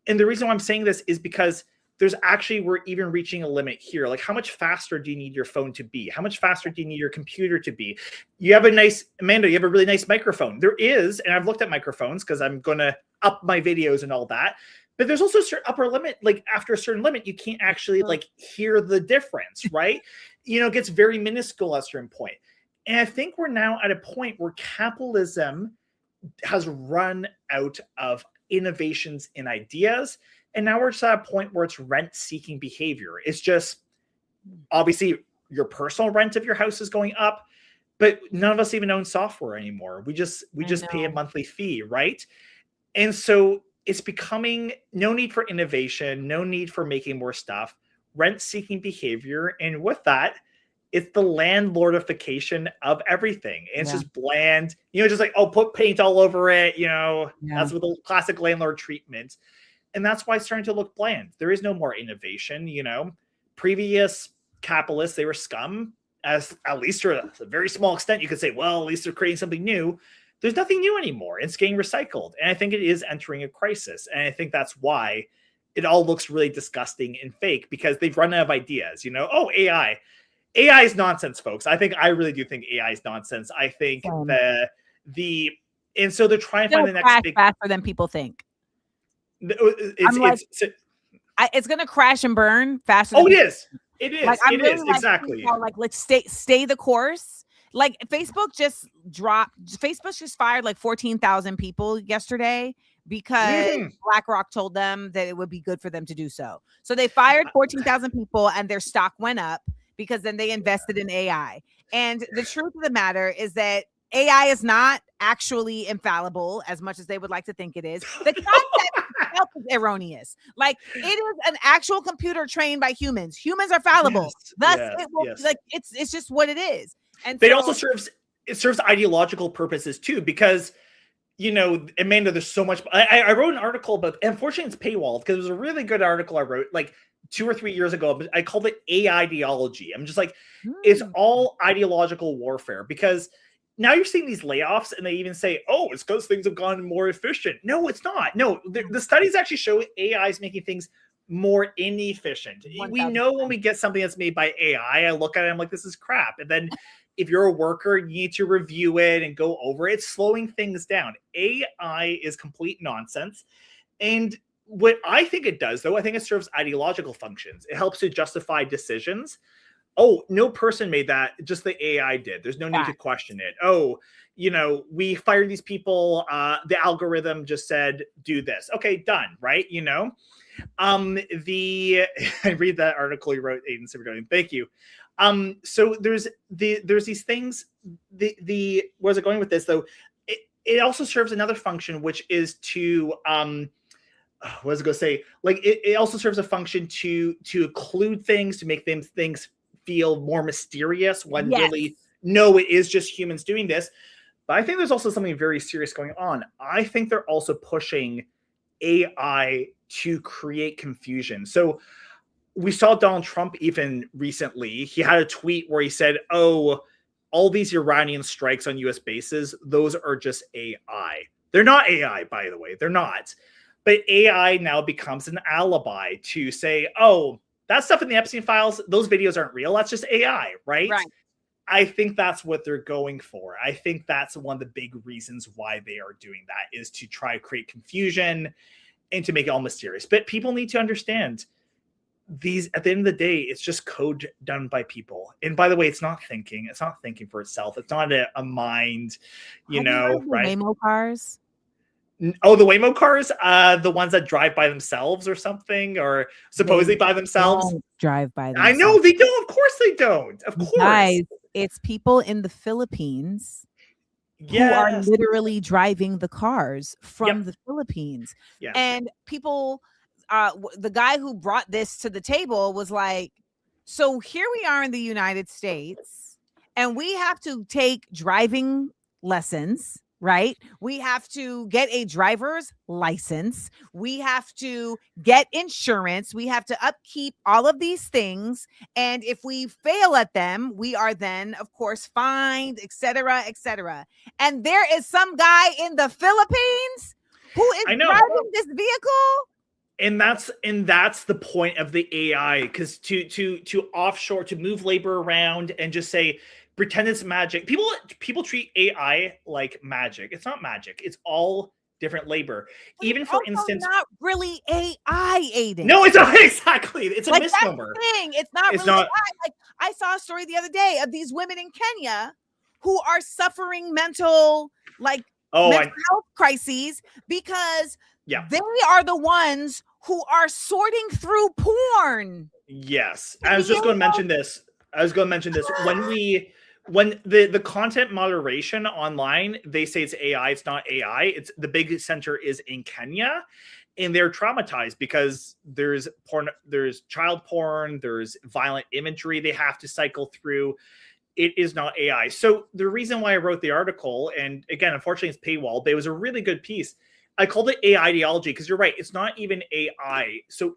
[SPEAKER 3] And the reason why I'm saying this is because we're even reaching a limit here. Like, how much faster do you need your phone to be? How much faster do you need your computer to be? You have Amanda, you have a really nice microphone. There is, and I've looked at microphones because I'm going to up my videos and all that. But there's also a certain upper limit. Like, after a certain limit, you can't actually like hear the difference, right? You know, it gets very minuscule at a certain point. And I think we're now at a point where capitalism has run out of innovations in ideas. And now we're just at a point where it's rent-seeking behavior. It's just, obviously, your personal rent of your house is going up, but none of us even own software anymore. We just pay a monthly fee, right? And so it's becoming no need for innovation, no need for making more stuff, rent-seeking behavior. And with that, it's the landlordification of everything. And it's just bland, you know, just like, oh, put paint all over it, you know, that's with the classic landlord treatment. And that's why it's starting to look bland. There is no more innovation, you know. Previous capitalists, they were scum, as at least to a very small extent. You could say, well, at least they're creating something new. There's nothing new anymore. It's getting recycled. And I think it is entering a crisis. And I think that's why it all looks really disgusting and fake, because they've run out of ideas, you know. Oh, AI. AI is nonsense, folks. I really do think AI is nonsense. I think and so they're trying to find the next big
[SPEAKER 2] faster than people think.
[SPEAKER 3] It's
[SPEAKER 2] going to crash and burn faster.
[SPEAKER 3] Oh, it is. Exactly.
[SPEAKER 2] Let's stay the course. Like Facebook just fired like 14,000 people yesterday because BlackRock told them that it would be good for them to do so. So they fired 14,000 people and their stock went up because then they invested in AI. And the truth of the matter is that AI is not actually infallible as much as they would like to think it is. The concept itself is erroneous. Like, it is an actual computer trained by humans. Humans are fallible. Like, it's just what it is. And
[SPEAKER 3] it also serves ideological purposes too, because, you know, Amanda, there's so much. I wrote an article about, unfortunately it's paywalled, because it was a really good article I wrote like 2 or 3 years ago, but I called it AI ideology. I'm just like, it's all ideological warfare, because now you're seeing these layoffs and they even say, oh, it's because things have gone more efficient. No, it's not. No, the studies actually show AI is making things more inefficient. 1,000%. We know when we get something that's made by AI, I look at it, I'm like, this is crap. And then if you're a worker, you need to review it and go over it. It's slowing things down. AI is complete nonsense. And what I think it does, though, I think it serves ideological functions. It helps to justify decisions. Oh, no person made that, just the AI did. There's no need to question it. Oh, you know, we fired these people. The algorithm just said, do this. Okay, done, right? You know? I read that article you wrote, Aiden Simardone. Thank you. So there's these things, where's it going with this, though? It also serves another function, which is to, what was I going to say? Like, it also serves a function to occlude things, to make things feel more mysterious, when really, no, it is just humans doing this. But I think there's also something very serious going on. I think they're also pushing AI to create confusion. So we saw Donald Trump even recently. He had a tweet where he said, oh, all these Iranian strikes on US bases, those are just AI. They're not AI, by the way. They're not. But AI now becomes an alibi to say, oh, that stuff in the Epstein files, those videos aren't real. That's just AI, right? I think that's what they're going for. I think that's one of the big reasons why they are doing that, is to try to create confusion and to make it all mysterious. But people need to understand, these, at the end of the day, it's just code done by people. And by the way, it's not thinking for itself. It's not a mind, you know, right?
[SPEAKER 2] Waymo cars.
[SPEAKER 3] Oh, the Waymo cars, the ones that drive by themselves or something, or supposedly by themselves.
[SPEAKER 2] Don't drive by themselves.
[SPEAKER 3] I know they don't. Of course they don't. Of course.
[SPEAKER 2] Guys, it's people in the Philippines who are literally driving the cars from the Philippines.
[SPEAKER 3] Yeah.
[SPEAKER 2] And people, the guy who brought this to the table was like, so here we are in the United States, and we have to take driving lessons. Right? We have to get a driver's license. We have to get insurance. We have to upkeep all of these things. And if we fail at them, we are then, of course, fined, etc., etc. And there is some guy in the Philippines who is driving this vehicle.
[SPEAKER 3] And that's the point of the AI, because to offshore, to move labor around and just say, pretend it's magic. People treat AI like magic. It's not magic. It's all different labor.
[SPEAKER 2] But
[SPEAKER 3] even for instance,
[SPEAKER 2] not really AI, Aiden.
[SPEAKER 3] No, it's not exactly. It's a
[SPEAKER 2] like,
[SPEAKER 3] misnomer.
[SPEAKER 2] That's the thing. It's not really AI. Like, I saw a story the other day of these women in Kenya who are suffering mental health crises because they are the ones who are sorting through porn.
[SPEAKER 3] Yes. I was going to mention this. When the content moderation online, they say it's AI. It's not AI. It's the big center is in Kenya, and they're traumatized because there's porn, there's child porn, there's violent imagery they have to cycle through. It is not AI. So the reason why I wrote the article, and again, unfortunately it's paywall, but it was a really good piece. I called it AI ideology because you're right. It's not even AI. So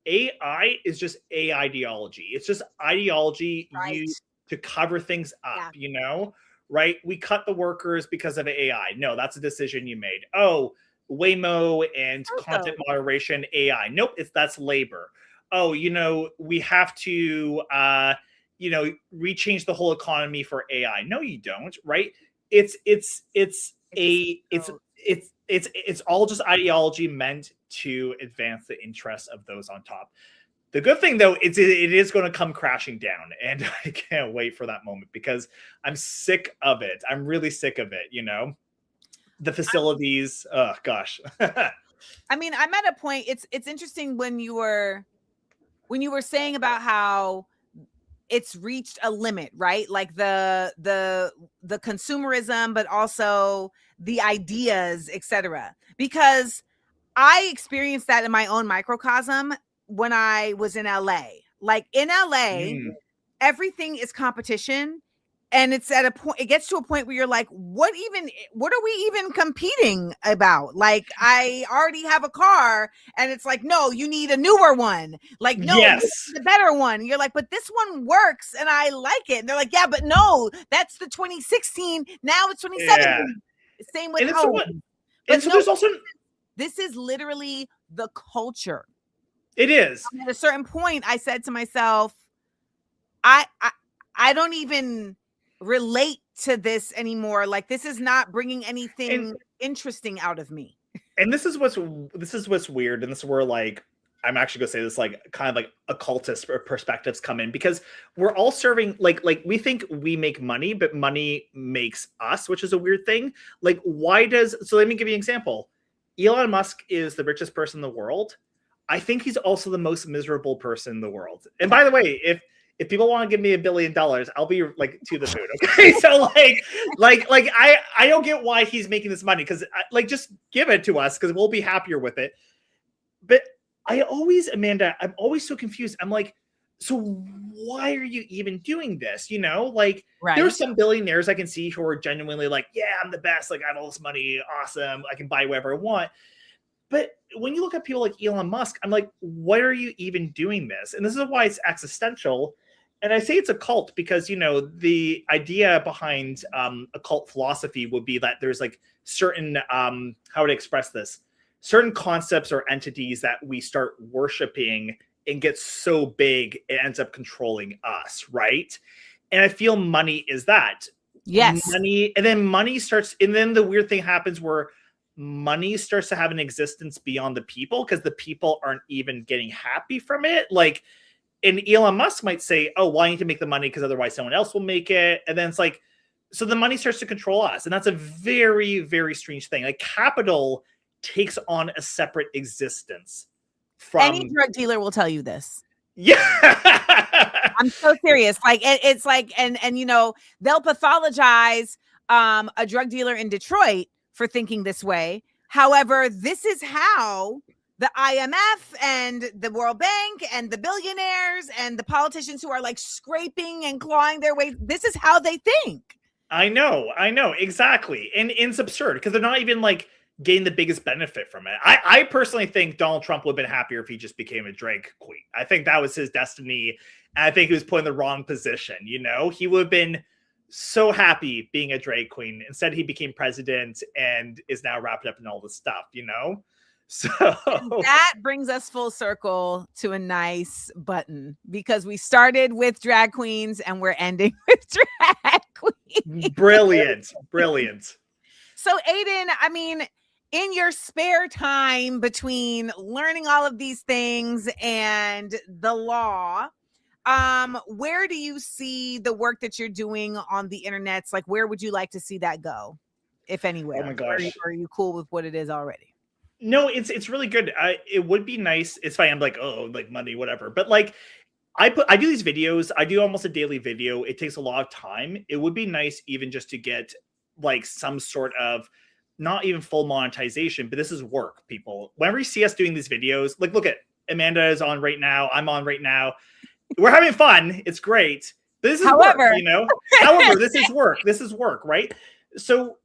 [SPEAKER 3] AI is just a ideology. It's just ideology used to cover things up, you know, right? We cut the workers because of AI. No, that's a decision you made. Oh, Waymo and content moderation, AI. Nope, that's labor. Oh, you know, we have to, rechange the whole economy for AI. No, you don't, right? It's all just ideology meant to advance the interests of those on top. The good thing, though, it is going to come crashing down, and I can't wait for that moment because I'm sick of it. I'm really sick of it, you know? The facilities, oh, gosh.
[SPEAKER 2] I mean, I'm at a point, it's interesting when you were saying about how it's reached a limit, right? Like the consumerism, but also the ideas, etc. Because I experienced that in my own microcosm when I was in LA. Like in LA, everything is competition. And it's at a point, it gets to a point where you're like, what are we even competing about? Like, I already have a car, and it's like, no, you need a newer one. Like, no, the better one. And you're like, but this one works and I like it. And they're like, yeah, but no, that's the 2016. Now it's 2017. Yeah. Same with home.
[SPEAKER 3] And so there's also,
[SPEAKER 2] this is literally the culture.
[SPEAKER 3] It is.
[SPEAKER 2] And at a certain point, I said to myself, I don't even relate to this anymore. Like, this is not bringing anything interesting out of me.
[SPEAKER 3] And this is what's weird, and this is where, like, I'm actually gonna say this, like, kind of like occultist perspectives come in, because we're all serving like we think we make money, but money makes us, which is a weird thing. Like, so let me give you an example. Elon Musk is the richest person in the world. I think he's also the most miserable person in the world. And by the way, if people want to give me $1 billion, I'll be like to the moon. Okay. So I don't get why he's making this money. Cause just give it to us, cause we'll be happier with it. But Amanda, I'm always so confused. I'm like, so why are you even doing this? You know, like there's some billionaires I can see who are genuinely like, yeah, I'm the best. Like, I have all this money. Awesome. I can buy whatever I want. But when you look at people like Elon Musk, I'm like, why are you even doing this? And this is why it's existential. And I say it's a cult because, you know, the idea behind a cult philosophy would be that there's like certain, how would I express this? Certain concepts or entities that we start worshiping and get so big, it ends up controlling us, right? And I feel money is that.
[SPEAKER 2] Yes.
[SPEAKER 3] Money, and then money starts, and then the weird thing happens where money starts to have an existence beyond the people, because the people aren't even getting happy from it. Like, and Elon Musk might say, oh, well, I need to make the money because otherwise someone else will make it. And then it's like, so the money starts to control us. And that's a very, very strange thing. Like, capital takes on a separate existence from...
[SPEAKER 2] Any drug dealer will tell you this.
[SPEAKER 3] Yeah.
[SPEAKER 2] I'm so serious. Like, it's like, and you know, they'll pathologize a drug dealer in Detroit for thinking this way. However, this is how the IMF and the World Bank and the billionaires and the politicians who are like scraping and clawing their way, this is how they think.
[SPEAKER 3] I know, exactly. And it's absurd because they're not even like getting the biggest benefit from it. I personally think Donald Trump would have been happier if he just became a drag queen. I think that was his destiny. And I think he was put in the wrong position. You know, he would have been so happy being a drag queen. Instead, he became president and is now wrapped up in all this stuff, you know? So
[SPEAKER 2] that brings us full circle to a nice button, because we started with drag queens and we're ending with drag queens.
[SPEAKER 3] Brilliant.
[SPEAKER 2] So Aiden, I mean, in your spare time between learning all of these things and the law, where do you see the work that you're doing on the internets? Like, where would you like to see that go, if anywhere?
[SPEAKER 3] Oh my gosh.
[SPEAKER 2] Are you cool with what it is already?
[SPEAKER 3] No, it's really good. It would be nice. It's fine. I'm like, oh, like money, whatever. But like, I do these videos. I do almost a daily video. It takes a lot of time. It would be nice even just to get like some sort of, not even full monetization, but this is work, people. Whenever you see us doing these videos, like, look at Amanda is on right now. I'm on right now. We're having fun. It's great. But this is work, you know? However, this is work. This is work, right? So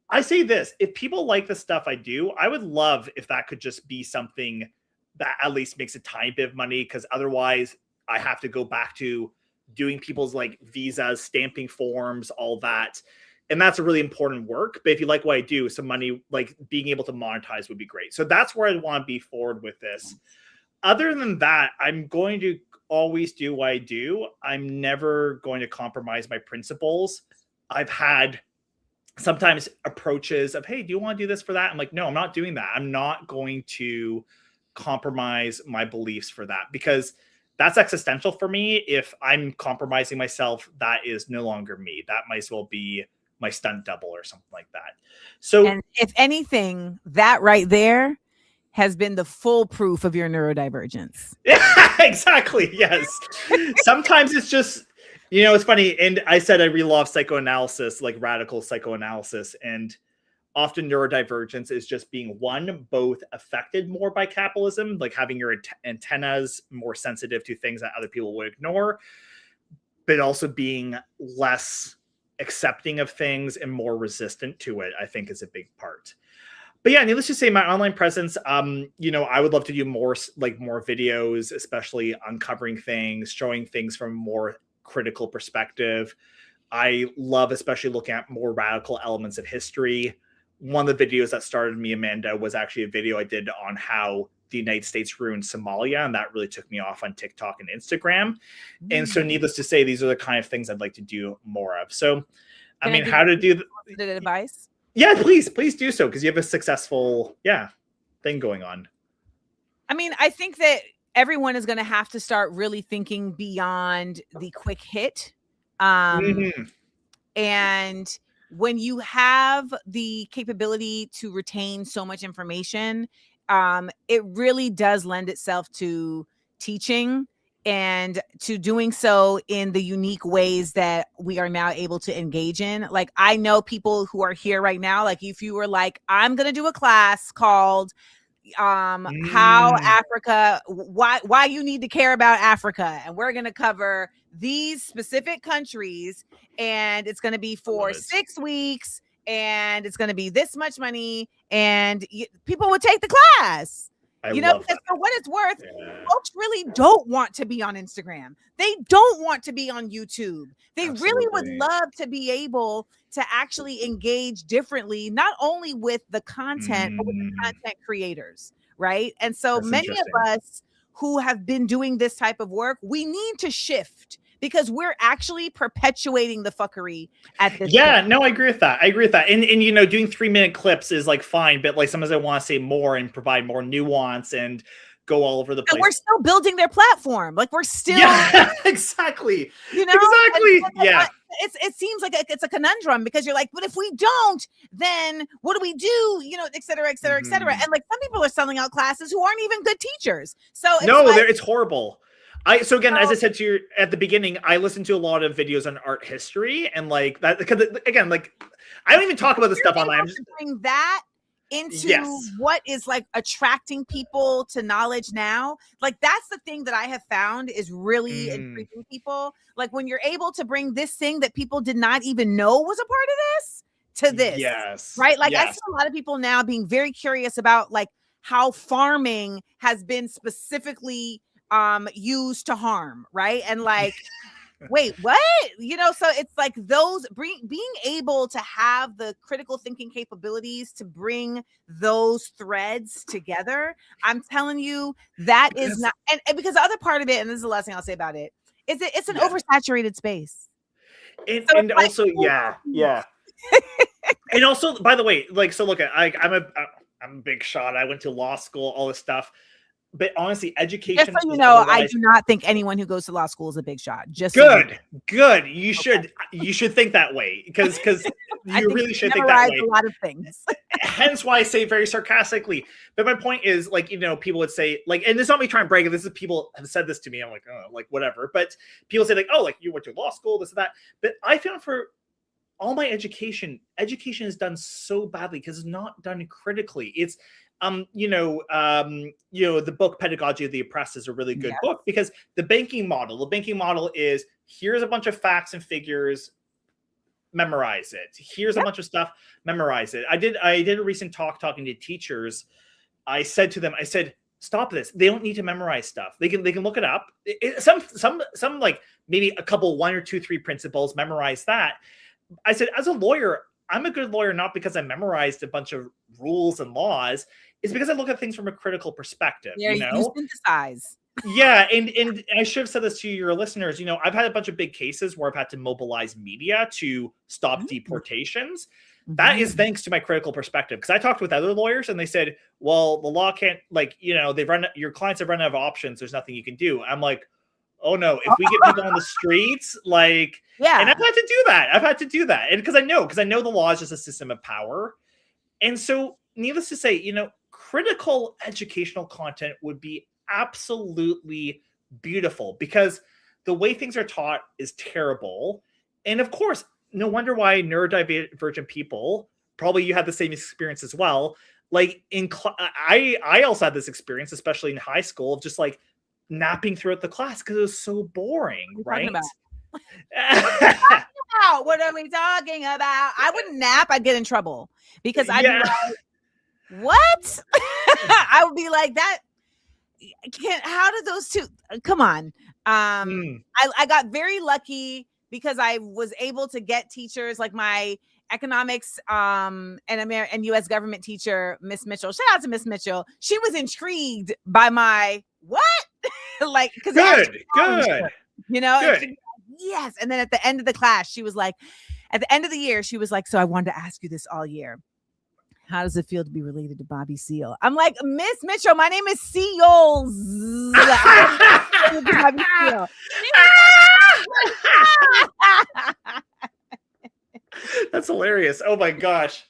[SPEAKER 3] I say this, if people like the stuff I do, I would love if that could just be something that at least makes a tiny bit of money, because otherwise I have to go back to doing people's like visas, stamping forms, all that. And that's a really important work. But if you like what I do, some money, like being able to monetize would be great. So that's where I want to be forward with this. Other than that, I'm going to always do what I do. I'm never going to compromise my principles. I've had sometimes approaches of, hey, do you want to do this for that? I'm like, no, I'm not doing that. I'm not going to compromise my beliefs for that, because that's existential for me. If I'm compromising myself, that is no longer me. That might as well be my stunt double or something like that. So,
[SPEAKER 2] and if anything, that right there has been the full proof of your neurodivergence.
[SPEAKER 3] Yeah, exactly. Yes. Sometimes it's just, you know, it's funny. And I said I really love psychoanalysis, like radical psychoanalysis. And often neurodivergence is just being both affected more by capitalism, like having your antennas more sensitive to things that other people would ignore, but also being less accepting of things and more resistant to it, I think is a big part. But yeah, needless to say, my online presence, you know, I would love to do more videos, especially uncovering things, showing things from a more critical perspective. I love especially looking at more radical elements of history. One of the videos that started me, Amanda, was actually a video I did on how the United States ruined Somalia, and that really took me off on TikTok and Instagram. And so needless to say, these are the kind of things I'd like to do more of. So, I mean, how to do
[SPEAKER 2] the advice?
[SPEAKER 3] Yeah, please do so, because you have a successful, thing going on.
[SPEAKER 2] I mean, I think that everyone is going to have to start really thinking beyond the quick hit. And when you have the capability to retain so much information, it really does lend itself to teaching and to doing so in the unique ways that we are now able to engage in. Like, I know people who are here right now, like if you were like, I'm going to do a class called how Africa, why you need to care about Africa. And we're going to cover these specific countries, and it's going to be for 6 weeks, and it's going to be this much money, and people would take the class. Because for what it's worth, folks really don't want to be on Instagram. They don't want to be on YouTube. They really would love to be able to actually engage differently, not only with the content, but with the content creators, right? And so many of us who have been doing this type of work, we need to shift, because we're actually perpetuating the fuckery at this
[SPEAKER 3] point.
[SPEAKER 2] point.
[SPEAKER 3] No, I agree with that. And you know, doing 3-minute clips is like fine, but like sometimes I want to say more and provide more nuance and go all over the place.
[SPEAKER 2] And we're still building their platform. Like we're still
[SPEAKER 3] exactly.
[SPEAKER 2] You know?
[SPEAKER 3] Exactly. Yeah.
[SPEAKER 2] It seems like it's a conundrum because you're like, but if we don't, then what do we do? You know, et cetera, et cetera, et cetera. And like some people are selling out classes who aren't even good teachers. So
[SPEAKER 3] it's horrible. So again, as I said to you at the beginning, I listen to a lot of videos on art history and like that because again, like I don't even talk about this stuff online. I'm just
[SPEAKER 2] bring that into what is like attracting people to knowledge now. Like that's the thing that I have found is really intriguing people. Like when you're able to bring this thing that people did not even know was a part of this to this.
[SPEAKER 3] Yes.
[SPEAKER 2] Right. Like I see a lot of people now being very curious about like how farming has been specifically used to harm. Right. And like wait, what? You know, so it's like those being able to have the critical thinking capabilities to bring those threads together. I'm telling you, that is not, and because the other part of it, and this is the last thing I'll say about it, is it's an oversaturated space.
[SPEAKER 3] And also, yeah. And also, by the way, like, so look, I'm a big shot. I went to law school, all this stuff. But honestly, education.
[SPEAKER 2] Just so you know, I do not think anyone who goes to law school is a big shot. Just
[SPEAKER 3] good. You should think that way because you really should think that way.
[SPEAKER 2] A lot of things.
[SPEAKER 3] Hence why I say very sarcastically. But my point is, like, you know, people would say, like, and it's not me trying to brag. This is people have said this to me. I'm like, oh, like whatever. But people say like, oh, like you went to law school, this and that. But I found for all my education is done so badly because it's not done critically. It's the book Pedagogy of the Oppressed is a really good book because the banking model is here's a bunch of facts and figures, memorize it. Here's a bunch of stuff, memorize it. I did a recent talking to teachers. I said to them, stop this. They don't need to memorize stuff. They can look it up. Some like maybe a couple, 1 or 2, 3 principles, memorize that. I said, as a lawyer, I'm a good lawyer, not because I memorized a bunch of rules and laws. It's because I look at things from a critical perspective.
[SPEAKER 2] Yeah, you synthesize.
[SPEAKER 3] Yeah, and I should have said this to your listeners. You know, I've had a bunch of big cases where I've had to mobilize media to stop deportations. That is thanks to my critical perspective. Because I talked with other lawyers and they said, well, the law can't, like, you know, your clients have run out of options. There's nothing you can do. I'm like, oh no, if we get people on the streets, like, and I've had to do that. And because I know the law is just a system of power. And so needless to say, you know, critical educational content would be absolutely beautiful because the way things are taught is terrible. And of course, no wonder why neurodivergent people, probably you had the same experience as well. Like I also had this experience, especially in high school, of just like napping throughout the class because it was so boring, right?
[SPEAKER 2] What are we talking about? I wouldn't nap. I'd get in trouble because I'd be like, what? I would be like that. How did those two come on? I got very lucky because I was able to get teachers like my economics and US government teacher, Miss Mitchell. Shout out to Miss Mitchell. She was intrigued by my what? Like, because
[SPEAKER 3] good.
[SPEAKER 2] You know,
[SPEAKER 3] good.
[SPEAKER 2] And yes. And then at the end of the class, she was like, at the end of the year, she was like, so I wanted to ask you this all year. How does it feel to be related to Bobby Seale? I'm like, Miss Mitchell, my name is Seals.
[SPEAKER 3] That's hilarious. Oh my gosh.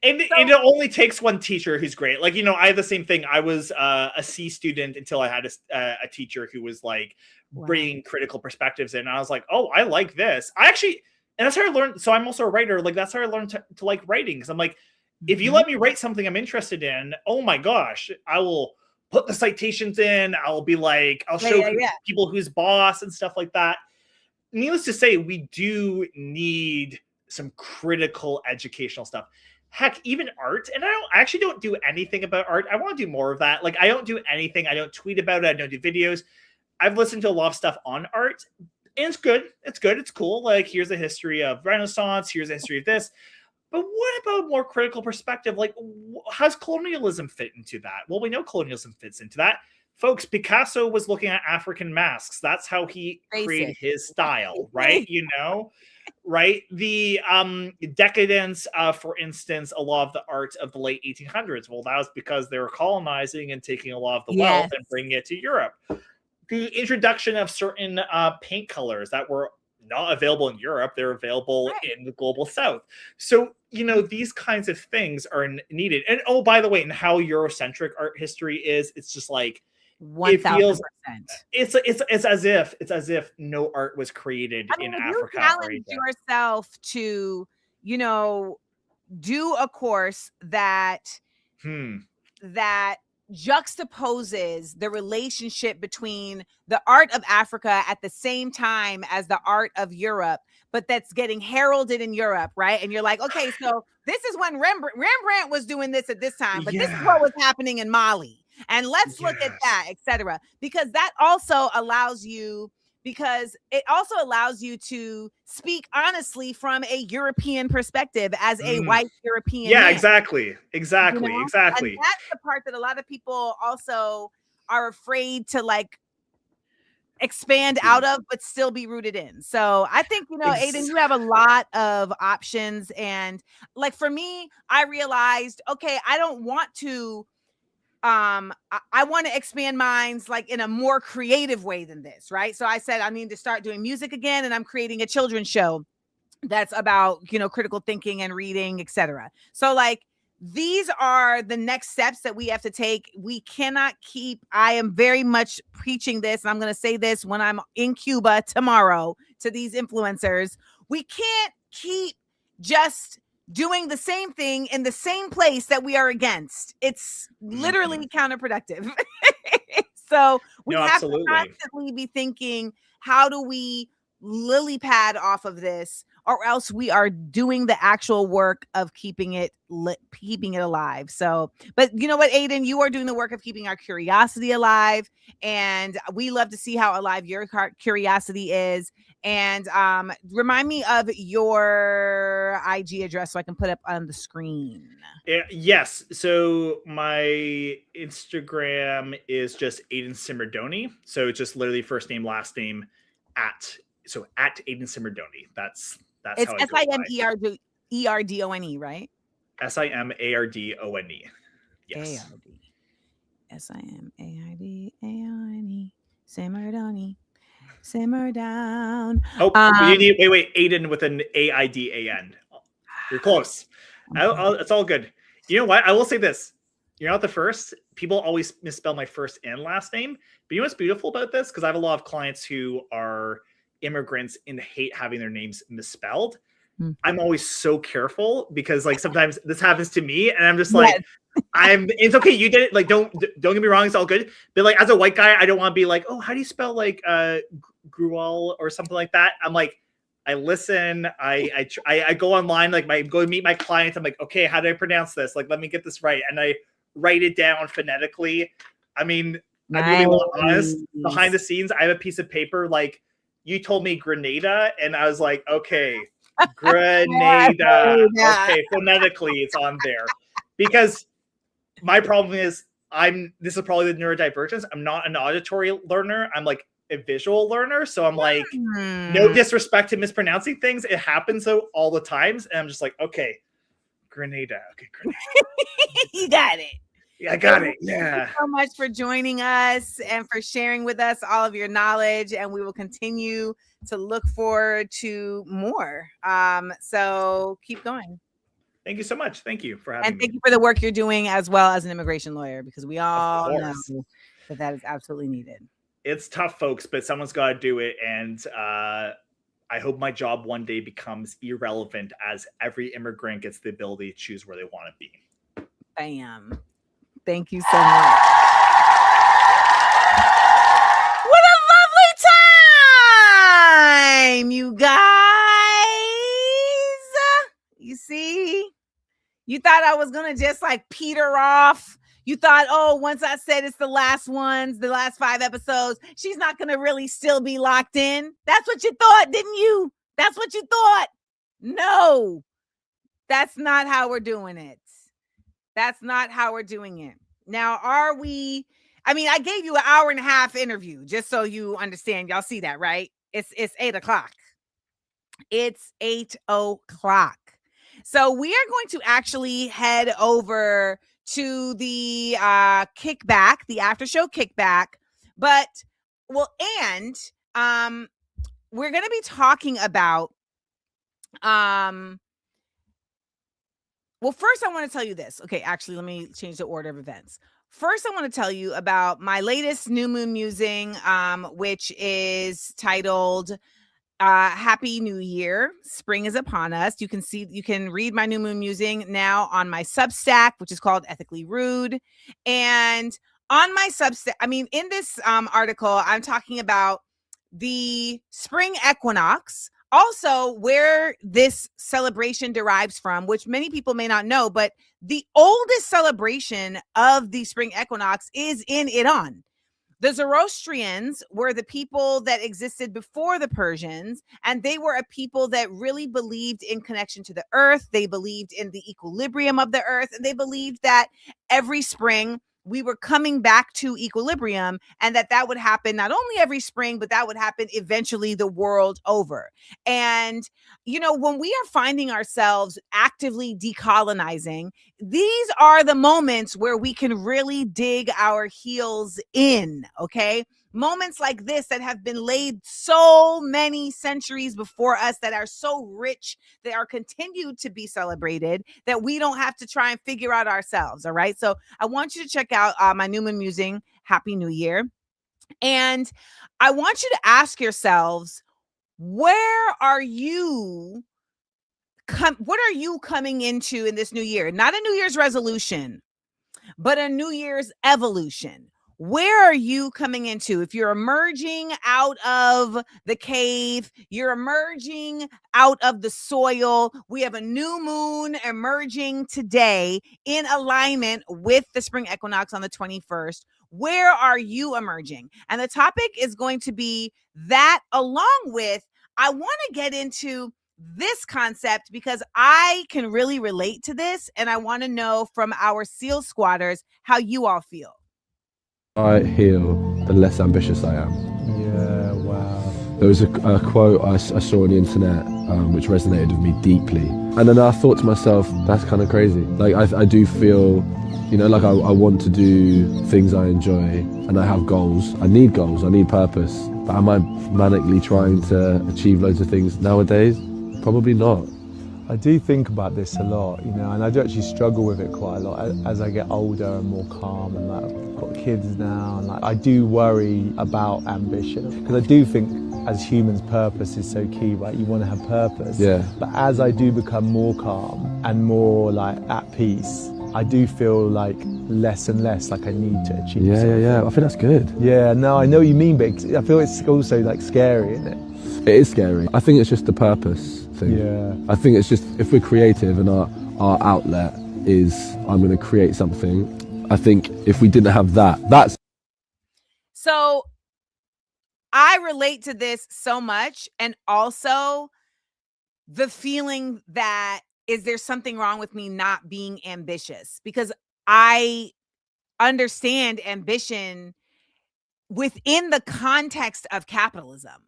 [SPEAKER 3] And it only takes one teacher who's great. Like, you know, I have the same thing. I was a C student until I had a teacher who was like bringing critical perspectives in. And I was like, oh, I like this. And that's how I learned. So I'm also a writer. Like, that's how I learned to like writing. Because I'm like, if you let me write something I'm interested in, oh my gosh, I will put the citations in. I'll be like, I'll show people who's boss and stuff like that. Needless to say, we do need some critical educational stuff. Heck, even art. And I actually don't do anything about art. I want to do more of that. Like, I don't do anything. I don't tweet about it. I don't do videos. I've listened to a lot of stuff on art. And it's good. It's good. It's cool. Like, here's the history of Renaissance. Here's the history of this. But what about a more critical perspective? Like, how does colonialism fit into that? Well, we know colonialism fits into that. folks, Picasso was looking at African masks. That's how he created his style, right? Right? The decadence, for instance, a lot of the art of the late 1800s. Well, that was because they were colonizing and taking a lot of the wealth and bringing it to Europe. The introduction of certain paint colors that were not available in Europe, they're available in the global South. So, these kinds of things are needed. And oh, by the way, and how Eurocentric art history is, it's just like
[SPEAKER 2] 1000%.
[SPEAKER 3] It's as if no art was created in Africa.
[SPEAKER 2] You challenge yourself to, do a course that juxtaposes the relationship between the art of Africa at the same time as the art of Europe, but that's getting heralded in Europe, right? And you're like, okay, so this is when Rembrandt was doing this at this time, but this is what was happening in Mali. And let's look at that, etc. Because that also allows you, to speak honestly from a European perspective as a white European.
[SPEAKER 3] Yeah,
[SPEAKER 2] man.
[SPEAKER 3] Exactly.
[SPEAKER 2] And that's
[SPEAKER 3] the
[SPEAKER 2] part that a lot of people also are afraid to expand out of, but still be rooted in. So I think, Aiden, you have a lot of options. And for me, I realized, okay, I don't want to, I want to expand minds in a more creative way than this, right? So I said I need to start doing music again, and I'm creating a children's show that's about critical thinking and reading, etc. So these are the next steps that we have to take. We cannot keep, I am very much preaching this, and I'm going to say this when I'm in Cuba tomorrow to these influencers. We can't keep just doing the same thing in the same place that we are against. It's literally counterproductive. So we have to constantly be thinking, how do we lily pad off of this, or else we are doing the actual work of keeping it alive. So, but you know what, Aiden, you are doing the work of keeping our curiosity alive, and we love to see how alive your curiosity is. And remind me of your IG address so I can put up on the screen.
[SPEAKER 3] Yes. So my Instagram is just Aiden Simardone. So it's just literally first name, last name at Aiden Simardone. That's
[SPEAKER 2] it's
[SPEAKER 3] how I
[SPEAKER 2] SIMERDONE, right?
[SPEAKER 3] SIMARDONE. Yes.
[SPEAKER 2] SIMARDONE. Simardone. Simmer down.
[SPEAKER 3] Oh, wait, Aiden with an AIDAN. You're close. It's all good. You know what? I will say this. You're not the first. People always misspell my first and last name. But you know what's beautiful about this? Because I have a lot of clients who are immigrants and hate having their names misspelled. I'm always so careful because sometimes this happens to me, and I'm just it's okay. You did it. Don't get me wrong. It's all good. But as a white guy, I don't want to be oh, how do you spell gruel or something like that? I'm I listen. I go online. Go meet my clients. I'm okay, how do I pronounce this? Let me get this right, and I write it down phonetically. I mean, I'm really honest. Behind the scenes, I have a piece of paper. You told me Grenada, and I was okay. Grenada. Okay, phonetically it's on there. Because my problem is this is probably the neurodivergence. I'm not an auditory learner. I'm a visual learner. So I'm no disrespect to mispronouncing things. It happens though all the times. And I'm just okay, Grenada. Okay, Grenada.
[SPEAKER 2] You got it.
[SPEAKER 3] Yeah, I got it. Yeah.
[SPEAKER 2] Thank you so much for joining us and for sharing with us all of your knowledge. And we will continue to look forward to more. So keep going.
[SPEAKER 3] Thank you so much. Thank you for having me.
[SPEAKER 2] And thank you for the work you're doing as well as an immigration lawyer, because we all know that is absolutely needed.
[SPEAKER 3] It's tough, folks, but someone's got to do it. And I hope my job one day becomes irrelevant as every immigrant gets the ability to choose where they want to be.
[SPEAKER 2] Bam. Thank you so much. What a lovely time, you guys. You see? You thought I was going to just peter off. You thought, oh, once I said it's the last ones, the last 5 episodes, she's not going to really still be locked in. That's what you thought, didn't you? That's what you thought. No, that's not how we're doing it. That's not how we're doing it. Now, are we, I mean, I gave you an hour and a half interview just so you understand. Y'all see that, right? It's 8 o'clock. It's 8 o'clock. So we are going to actually head over to the kickback, the after show kickback. But and we're going to be talking about well, first I want to tell you this. Okay, actually, let me change the order of events. First, I want to tell you about my latest new moon musing, which is titled Happy New Year. Spring is upon us. You can read my new moon musing now on my Substack, which is called Ethically Rude. And on my Substack, I mean, in this article, I'm talking about the spring equinox, also where this celebration derives from, which many people may not know, but the oldest celebration of the spring equinox is in Iran. The Zoroastrians were the people that existed before the Persians, and they were a people that really believed in connection to the earth. They believed in the equilibrium of the earth, and they believed that every spring we were coming back to equilibrium, and that would happen not only every spring, but that would happen eventually the world over. And, you know, when we are finding ourselves actively decolonizing, these are the moments where we can really dig our heels in, okay? Moments like this that have been laid so many centuries before us, that are so rich, that are continued to be celebrated, that we don't have to try and figure out ourselves, all right? So I want you to check out my new moon musing, Happy New Year. And I want you to ask yourselves, where are you what are you coming into in this new year? Not a New Year's resolution, but a New Year's evolution. Where are you coming into? If you're emerging out of the cave, you're emerging out of the soil. We have a new moon emerging today in alignment with the spring equinox on the 21st. Where are you emerging? And the topic is going to be that, along with, I want to get into this concept because I can really relate to this, and I want to know from our SEAL squatters how you all feel.
[SPEAKER 4] I heal, the less ambitious I am.
[SPEAKER 5] Yeah, wow.
[SPEAKER 4] There was a quote I saw on the internet which resonated with me deeply. And then I thought to myself, that's kind of crazy. Like, I do feel, you know, like I want to do things I enjoy, and I have goals. I need purpose. But am I manically trying to achieve loads of things nowadays? Probably not.
[SPEAKER 5] I do think about this a lot, you know, and I do actually struggle with it quite a lot as I get older and more calm, and like I've got kids now, and like I do worry about ambition, because I do think as humans purpose is so key, right? You want to have purpose.
[SPEAKER 4] Yeah.
[SPEAKER 5] But as I do become more calm and more like at peace, I do feel like less and less like I need to achieve something.
[SPEAKER 4] Yeah. I think that's good.
[SPEAKER 5] Yeah, no, I know what you mean, but I feel it's also like scary, isn't it?
[SPEAKER 4] It is scary. I think it's just the purpose thing.
[SPEAKER 5] Yeah.
[SPEAKER 4] I think it's just, if we're creative and our outlet is, I'm going to create something, I think if we didn't have that's...
[SPEAKER 2] So I relate to this so much, and also the feeling that, is there something wrong with me not being ambitious? Because I understand ambition within the context of capitalism.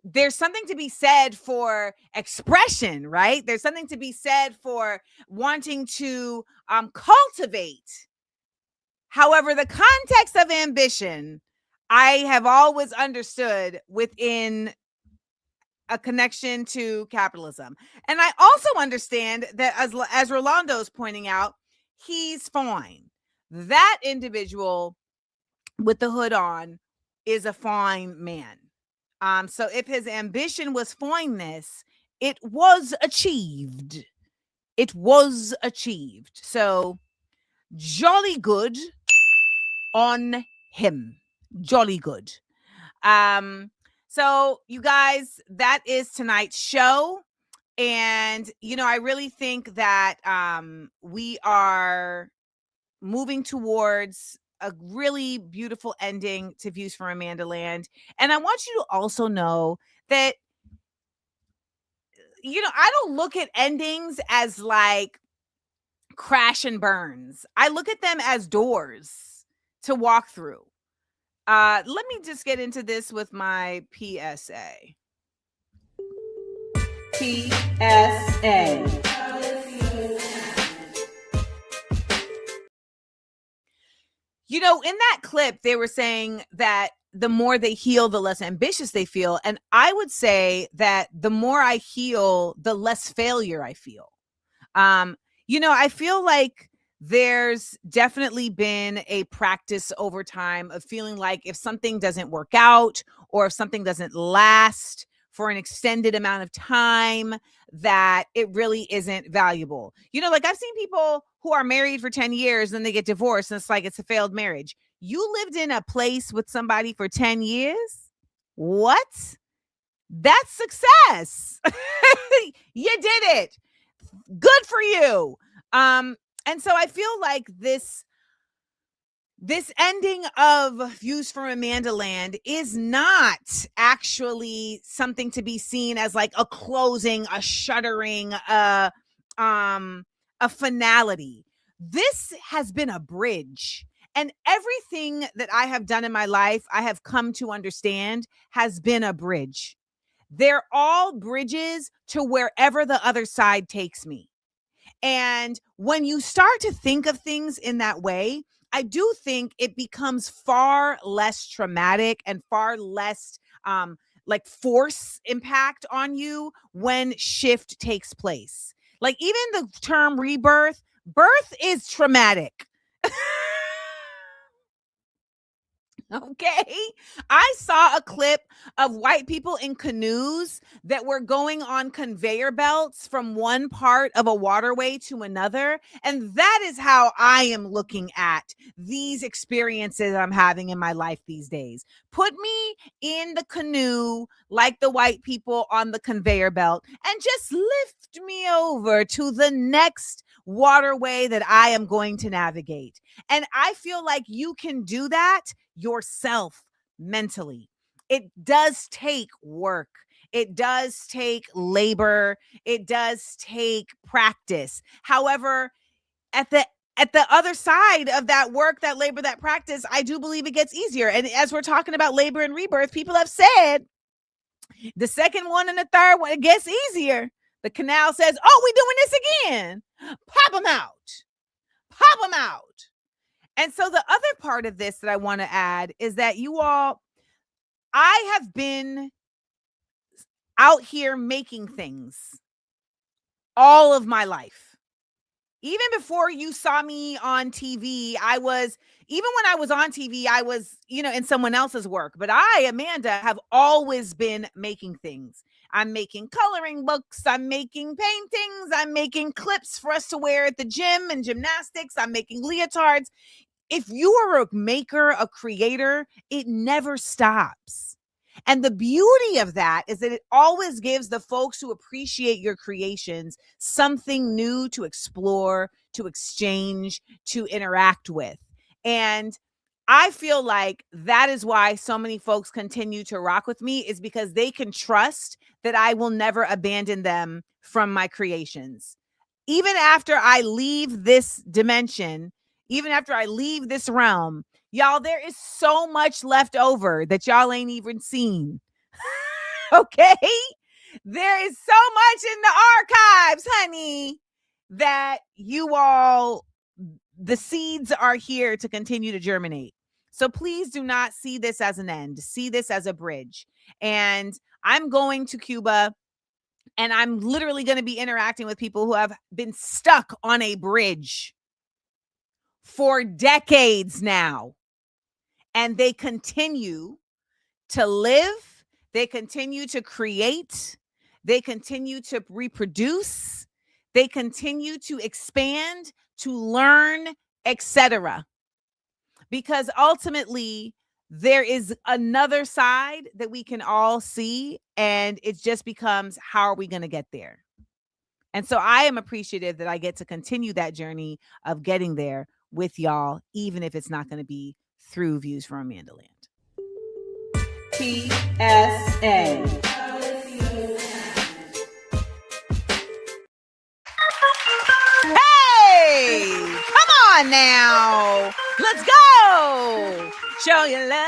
[SPEAKER 2] There's something to be said for expression, right? There's something to be said for wanting to cultivate. However, the context of ambition, I have always understood within a connection to capitalism. And I also understand that, as Rolando's pointing out, he's fine. That individual with the hood on is a fine man. So if his ambition was fineness, it was achieved. It was achieved. So jolly good on him. Jolly good. So you guys, that is tonight's show. And, you know, I really think that we are moving towards a really beautiful ending to Views from Amanda Land. And I want you to also know that, you know, I don't look at endings as like crash and burns. I look at them as doors to walk through. Let me just get into this with my PSA.
[SPEAKER 1] PSA.
[SPEAKER 2] You know, in that clip, they were saying that the more they heal, the less ambitious they feel. And I would say that the more I heal, the less failure I feel. You know, I feel like there's definitely been a practice over time of feeling like if something doesn't work out or if something doesn't last for an extended amount of time, that it really isn't valuable. You know, like I've seen people who are married for 10 years and they get divorced and it's like it's a failed marriage. You lived in a place with somebody for 10 years? What? That's success. You did it. Good for you. And so I feel like this ending of Views from Amanda Land is not actually something to be seen as like a closing, a shuttering, a finality. This has been a bridge. And everything that I have done in my life, I have come to understand has been a bridge. They're all bridges to wherever the other side takes me. And when you start to think of things in that way, I do think it becomes far less traumatic and far less like force impact on you when shift takes place. Like even the term rebirth, birth is traumatic. Okay. I saw a clip of white people in canoes that were going on conveyor belts from one part of a waterway to another. And that is how I am looking at these experiences I'm having in my life these days. Put me in the canoe like the white people on the conveyor belt and just lift me over to the next waterway that I am going to navigate. And I feel like you can do that yourself mentally. It does take work. It does take labor. It does take practice. However, at the other side of that work, that labor, that practice, I do believe it gets easier. And as we're talking about labor and rebirth, people have said the second one and the third one, it gets easier. The canal says, oh, we doing this again. Pop them out. Pop them out. And so the other part of this that I want to add is that you all, I have been out here making things all of my life. Even before you saw me on TV, even when I was on TV, I was, in someone else's work. But I, Amanda, have always been making things. I'm making coloring books. I'm making paintings. I'm making clips for us to wear at the gym and gymnastics. I'm making leotards. If you are a maker, a creator, it never stops. And the beauty of that is that it always gives the folks who appreciate your creations something new to explore, to exchange, to interact with. And I feel like that is why so many folks continue to rock with me, is because they can trust that I will never abandon them from my creations. Even after I leave this dimension, even after I leave this realm, y'all, there is so much left over that y'all ain't even seen. Okay? There is so much in the archives, honey, that you all, the seeds are here to continue to germinate. So please do not see this as an end. See this as a bridge. And I'm going to Cuba, and I'm literally going to be interacting with people who have been stuck on a bridge for decades now. And they continue to live. They continue to create. They continue to reproduce. They continue to expand, to learn, etc. Because ultimately, there is another side that we can all see, and it just becomes, how are we going to get there? And so I am appreciative that I get to continue that journey of getting there with y'all, even if it's not going to be through Views from Amanda Land.
[SPEAKER 1] PSA.
[SPEAKER 2] Hey, come on now. Let's go. Show your love.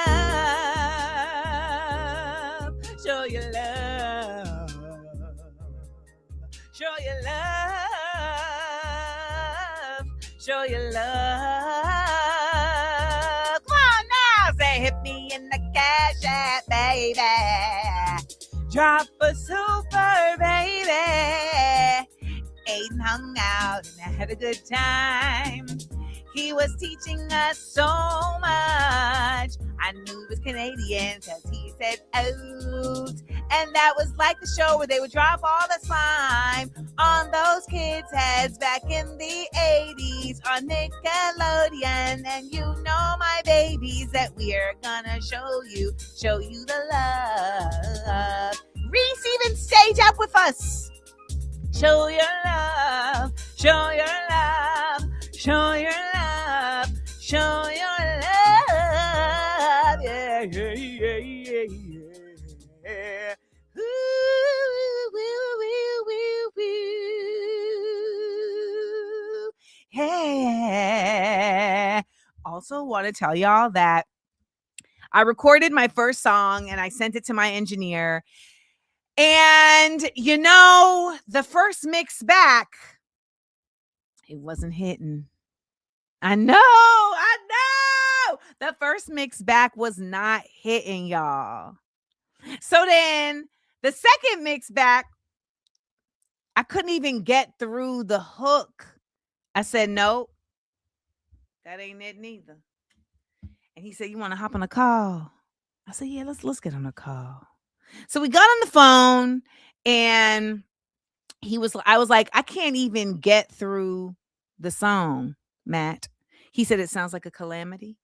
[SPEAKER 2] Show your love. Show your love. Show your love. Come on now. Say, hit me in the cash app, baby. Drop a super, baby. Aiden hung out and I had a good time. He was teaching us so much. I knew he was Canadian because he said out. And that was like the show where they would drop all the slime on those kids' heads back in the 80s on Nickelodeon. And you know, my babies, that we're gonna show you the love. Reese, even stage up with us. Show your love, show your love, show your love, show your love, yeah, yeah, yeah, yeah, yeah. Ooh, woo, woo, woo, woo. Hey. Also want to tell y'all that I recorded my first song and I sent it to my engineer. And, you know, the first mix back, it wasn't hitting. I know. The first mix back was not hitting, y'all. So then the second mix back, I couldn't even get through the hook. I said, nope, that ain't it neither. And he said, you want to hop on a call? I said, yeah, let's get on a call. So we got on the phone and I was like, I can't even get through the song, Matt. He said, it sounds like a calamity.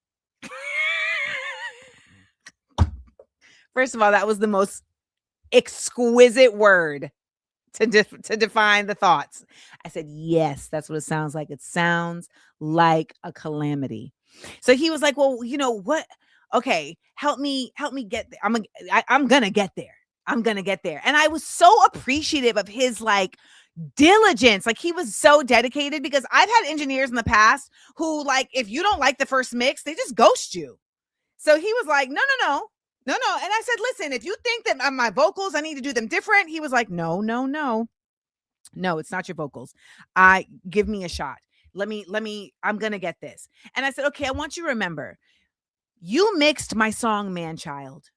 [SPEAKER 2] First of all, that was the most exquisite word to define the thoughts. I said, yes, that's what it sounds like. It sounds like a calamity. So he was like, well, you know what? Okay, help me get there. I'm gonna get there. I'm gonna get there. And I was so appreciative of his like diligence. Like he was so dedicated, because I've had engineers in the past who, like, if you don't like the first mix, they just ghost you. So he was like, no. And I said, listen, if you think that my vocals, I need to do them different. He was like, no, it's not your vocals. Give me a shot. Let me, I'm gonna get this. And I said, okay, I want you to remember, you mixed my song Man-Child.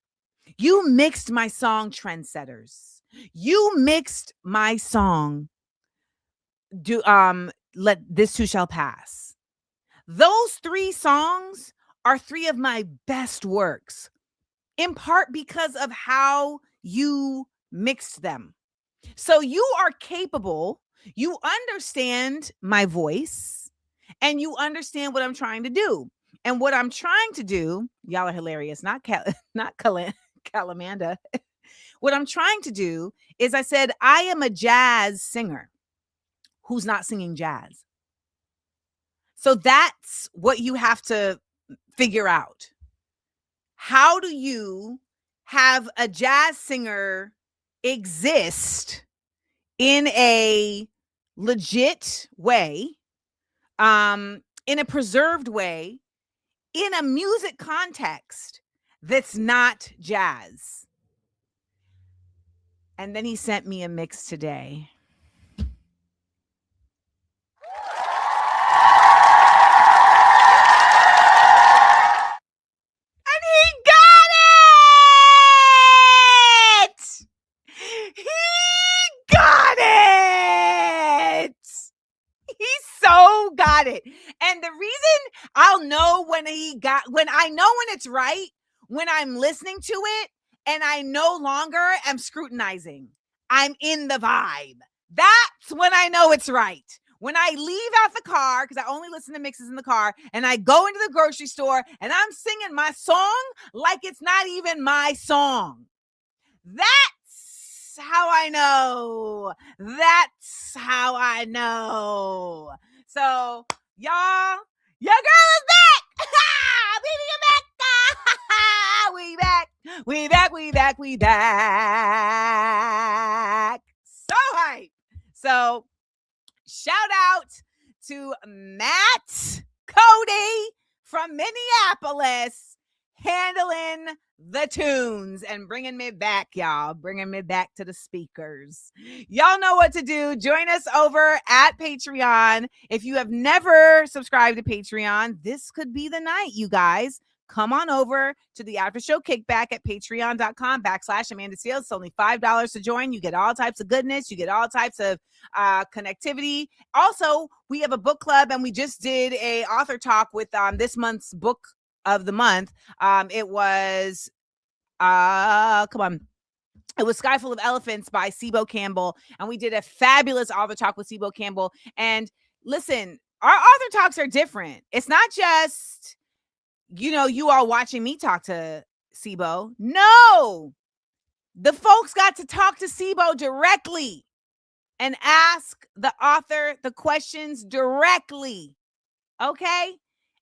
[SPEAKER 2] You mixed my song Trendsetters. You mixed my song Let This Too Shall Pass. Those 3 songs are 3 of my best works, in part because of how you mixed them. So you are capable, you understand my voice, and you understand what I'm trying to do. And what I'm trying to do, y'all are hilarious, not Calamanda. What I'm trying to do is, I said, I am a jazz singer who's not singing jazz. So that's what you have to figure out. How do you have a jazz singer exist in a legit way, in a preserved way, in a music context that's not jazz? And then he sent me a mix today. And he got it! He got it! He so got it. And the reason I'll know when I know when it's right, when I'm listening to it and I no longer am scrutinizing. I'm in the vibe. That's when I know it's right. When I leave out the car, because I only listen to mixes in the car, and I go into the grocery store and I'm singing my song like it's not even my song. That's how I know. That's how I know. So, y'all, your girl is back. We back. So hype. So, shout out to Matt Cody from Minneapolis. handling the tunes and bringing me back, y'all. Bringing me back to the speakers. Y'all know what to do. Join us over at Patreon. If you have never subscribed to Patreon, this could be the night, you guys. Come on over to the after show kickback at patreon.com/Amanda Seales. It's only $5 to join. You get all types of goodness. You get all types of connectivity. Also, we have a book club, and we just did a author talk with this month's book of the month. It was it was Sky Full of Elephants by Sibo Campbell, and we did a fabulous author talk with Sibo Campbell. And listen, our author talks are different. It's not just, you all watching me talk to Sibo. No, the folks got to talk to Sibo directly and ask the author the questions directly. Okay?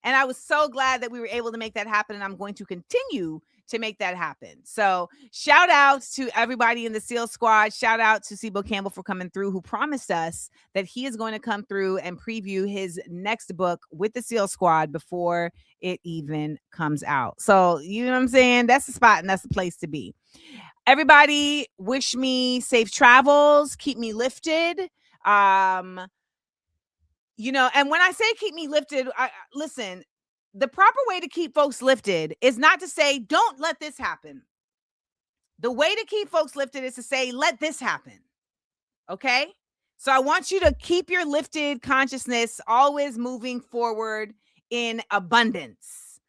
[SPEAKER 2] And I was so glad that we were able to make that happen, and I'm going to continue to make that happen. So shout out to everybody in the SEAL squad. Shout out to Sibo Campbell for coming through, who promised us that he is going to come through and preview his next book with the SEAL squad before it even comes out. So, you know what I'm saying? That's the spot, and that's the place to be. Everybody wish me safe travels. Keep me lifted. And when I say keep me lifted, listen, the proper way to keep folks lifted is not to say, don't let this happen. The way to keep folks lifted is to say, let this happen. Okay? So I want you to keep your lifted consciousness always moving forward in abundance.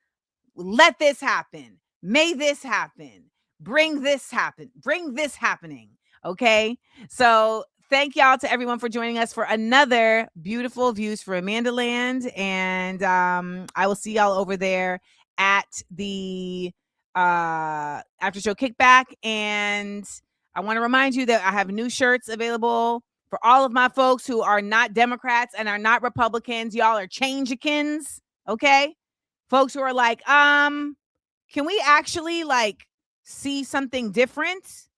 [SPEAKER 2] Let this happen. May this happen. Bring this happen. Bring this happening. Okay? So thank y'all to everyone for joining us for another beautiful Views for Amanda Land. And I will see y'all over there at the after show kickback. And I want to remind you that I have new shirts available for all of my folks who are not Democrats and are not Republicans. Y'all are changeikins. Okay? Folks who are like, can we actually see something different?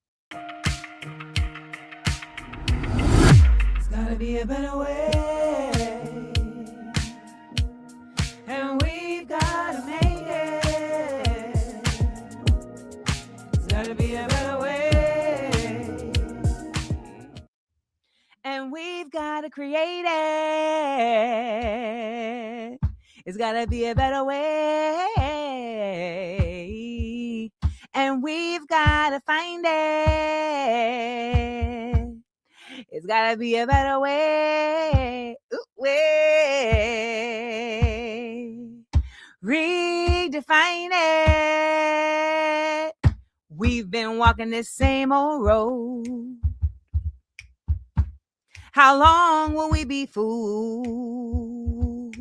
[SPEAKER 2] Gotta be a better way, and we've gotta make it. It's gotta be a better way, and we've gotta create it. It's gotta be a better way, and we've gotta find it. It's gotta be a better way. Redefine it. We've been walking this same old road. How long will we be fools?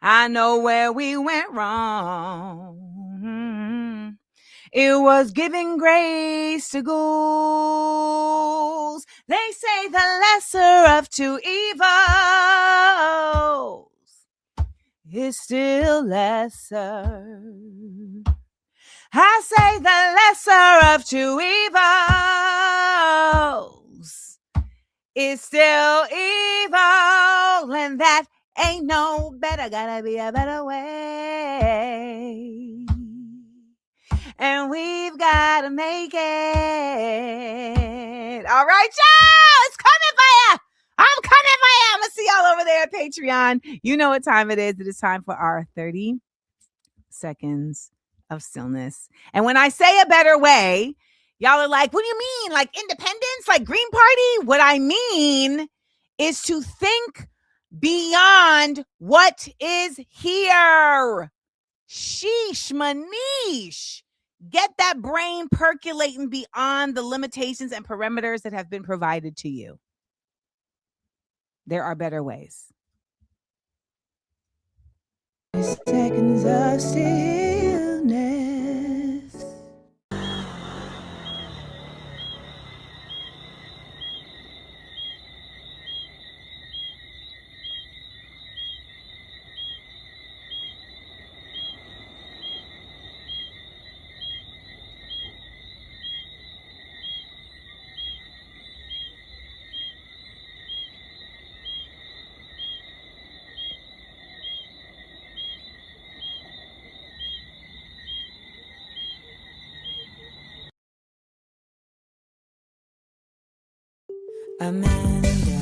[SPEAKER 2] I know where we went wrong. It was giving grace to ghouls. They say the lesser of two evils is still lesser. I say the lesser of two evils is still evil, and that ain't no better. Gotta be a better way. And we've got to make it. All right, y'all. It's coming for you. I'm coming for you. I'm going to see y'all over there at Patreon. You know what time it is. It is time for our 30 seconds of stillness. And when I say a better way, y'all are like, what do you mean? Like independence? Like Green Party? What I mean is to think beyond what is here. Sheesh, manish. Get that brain percolating beyond the limitations and parameters that have been provided to you. There are better ways. Seconds of stillness.
[SPEAKER 6] Amanda.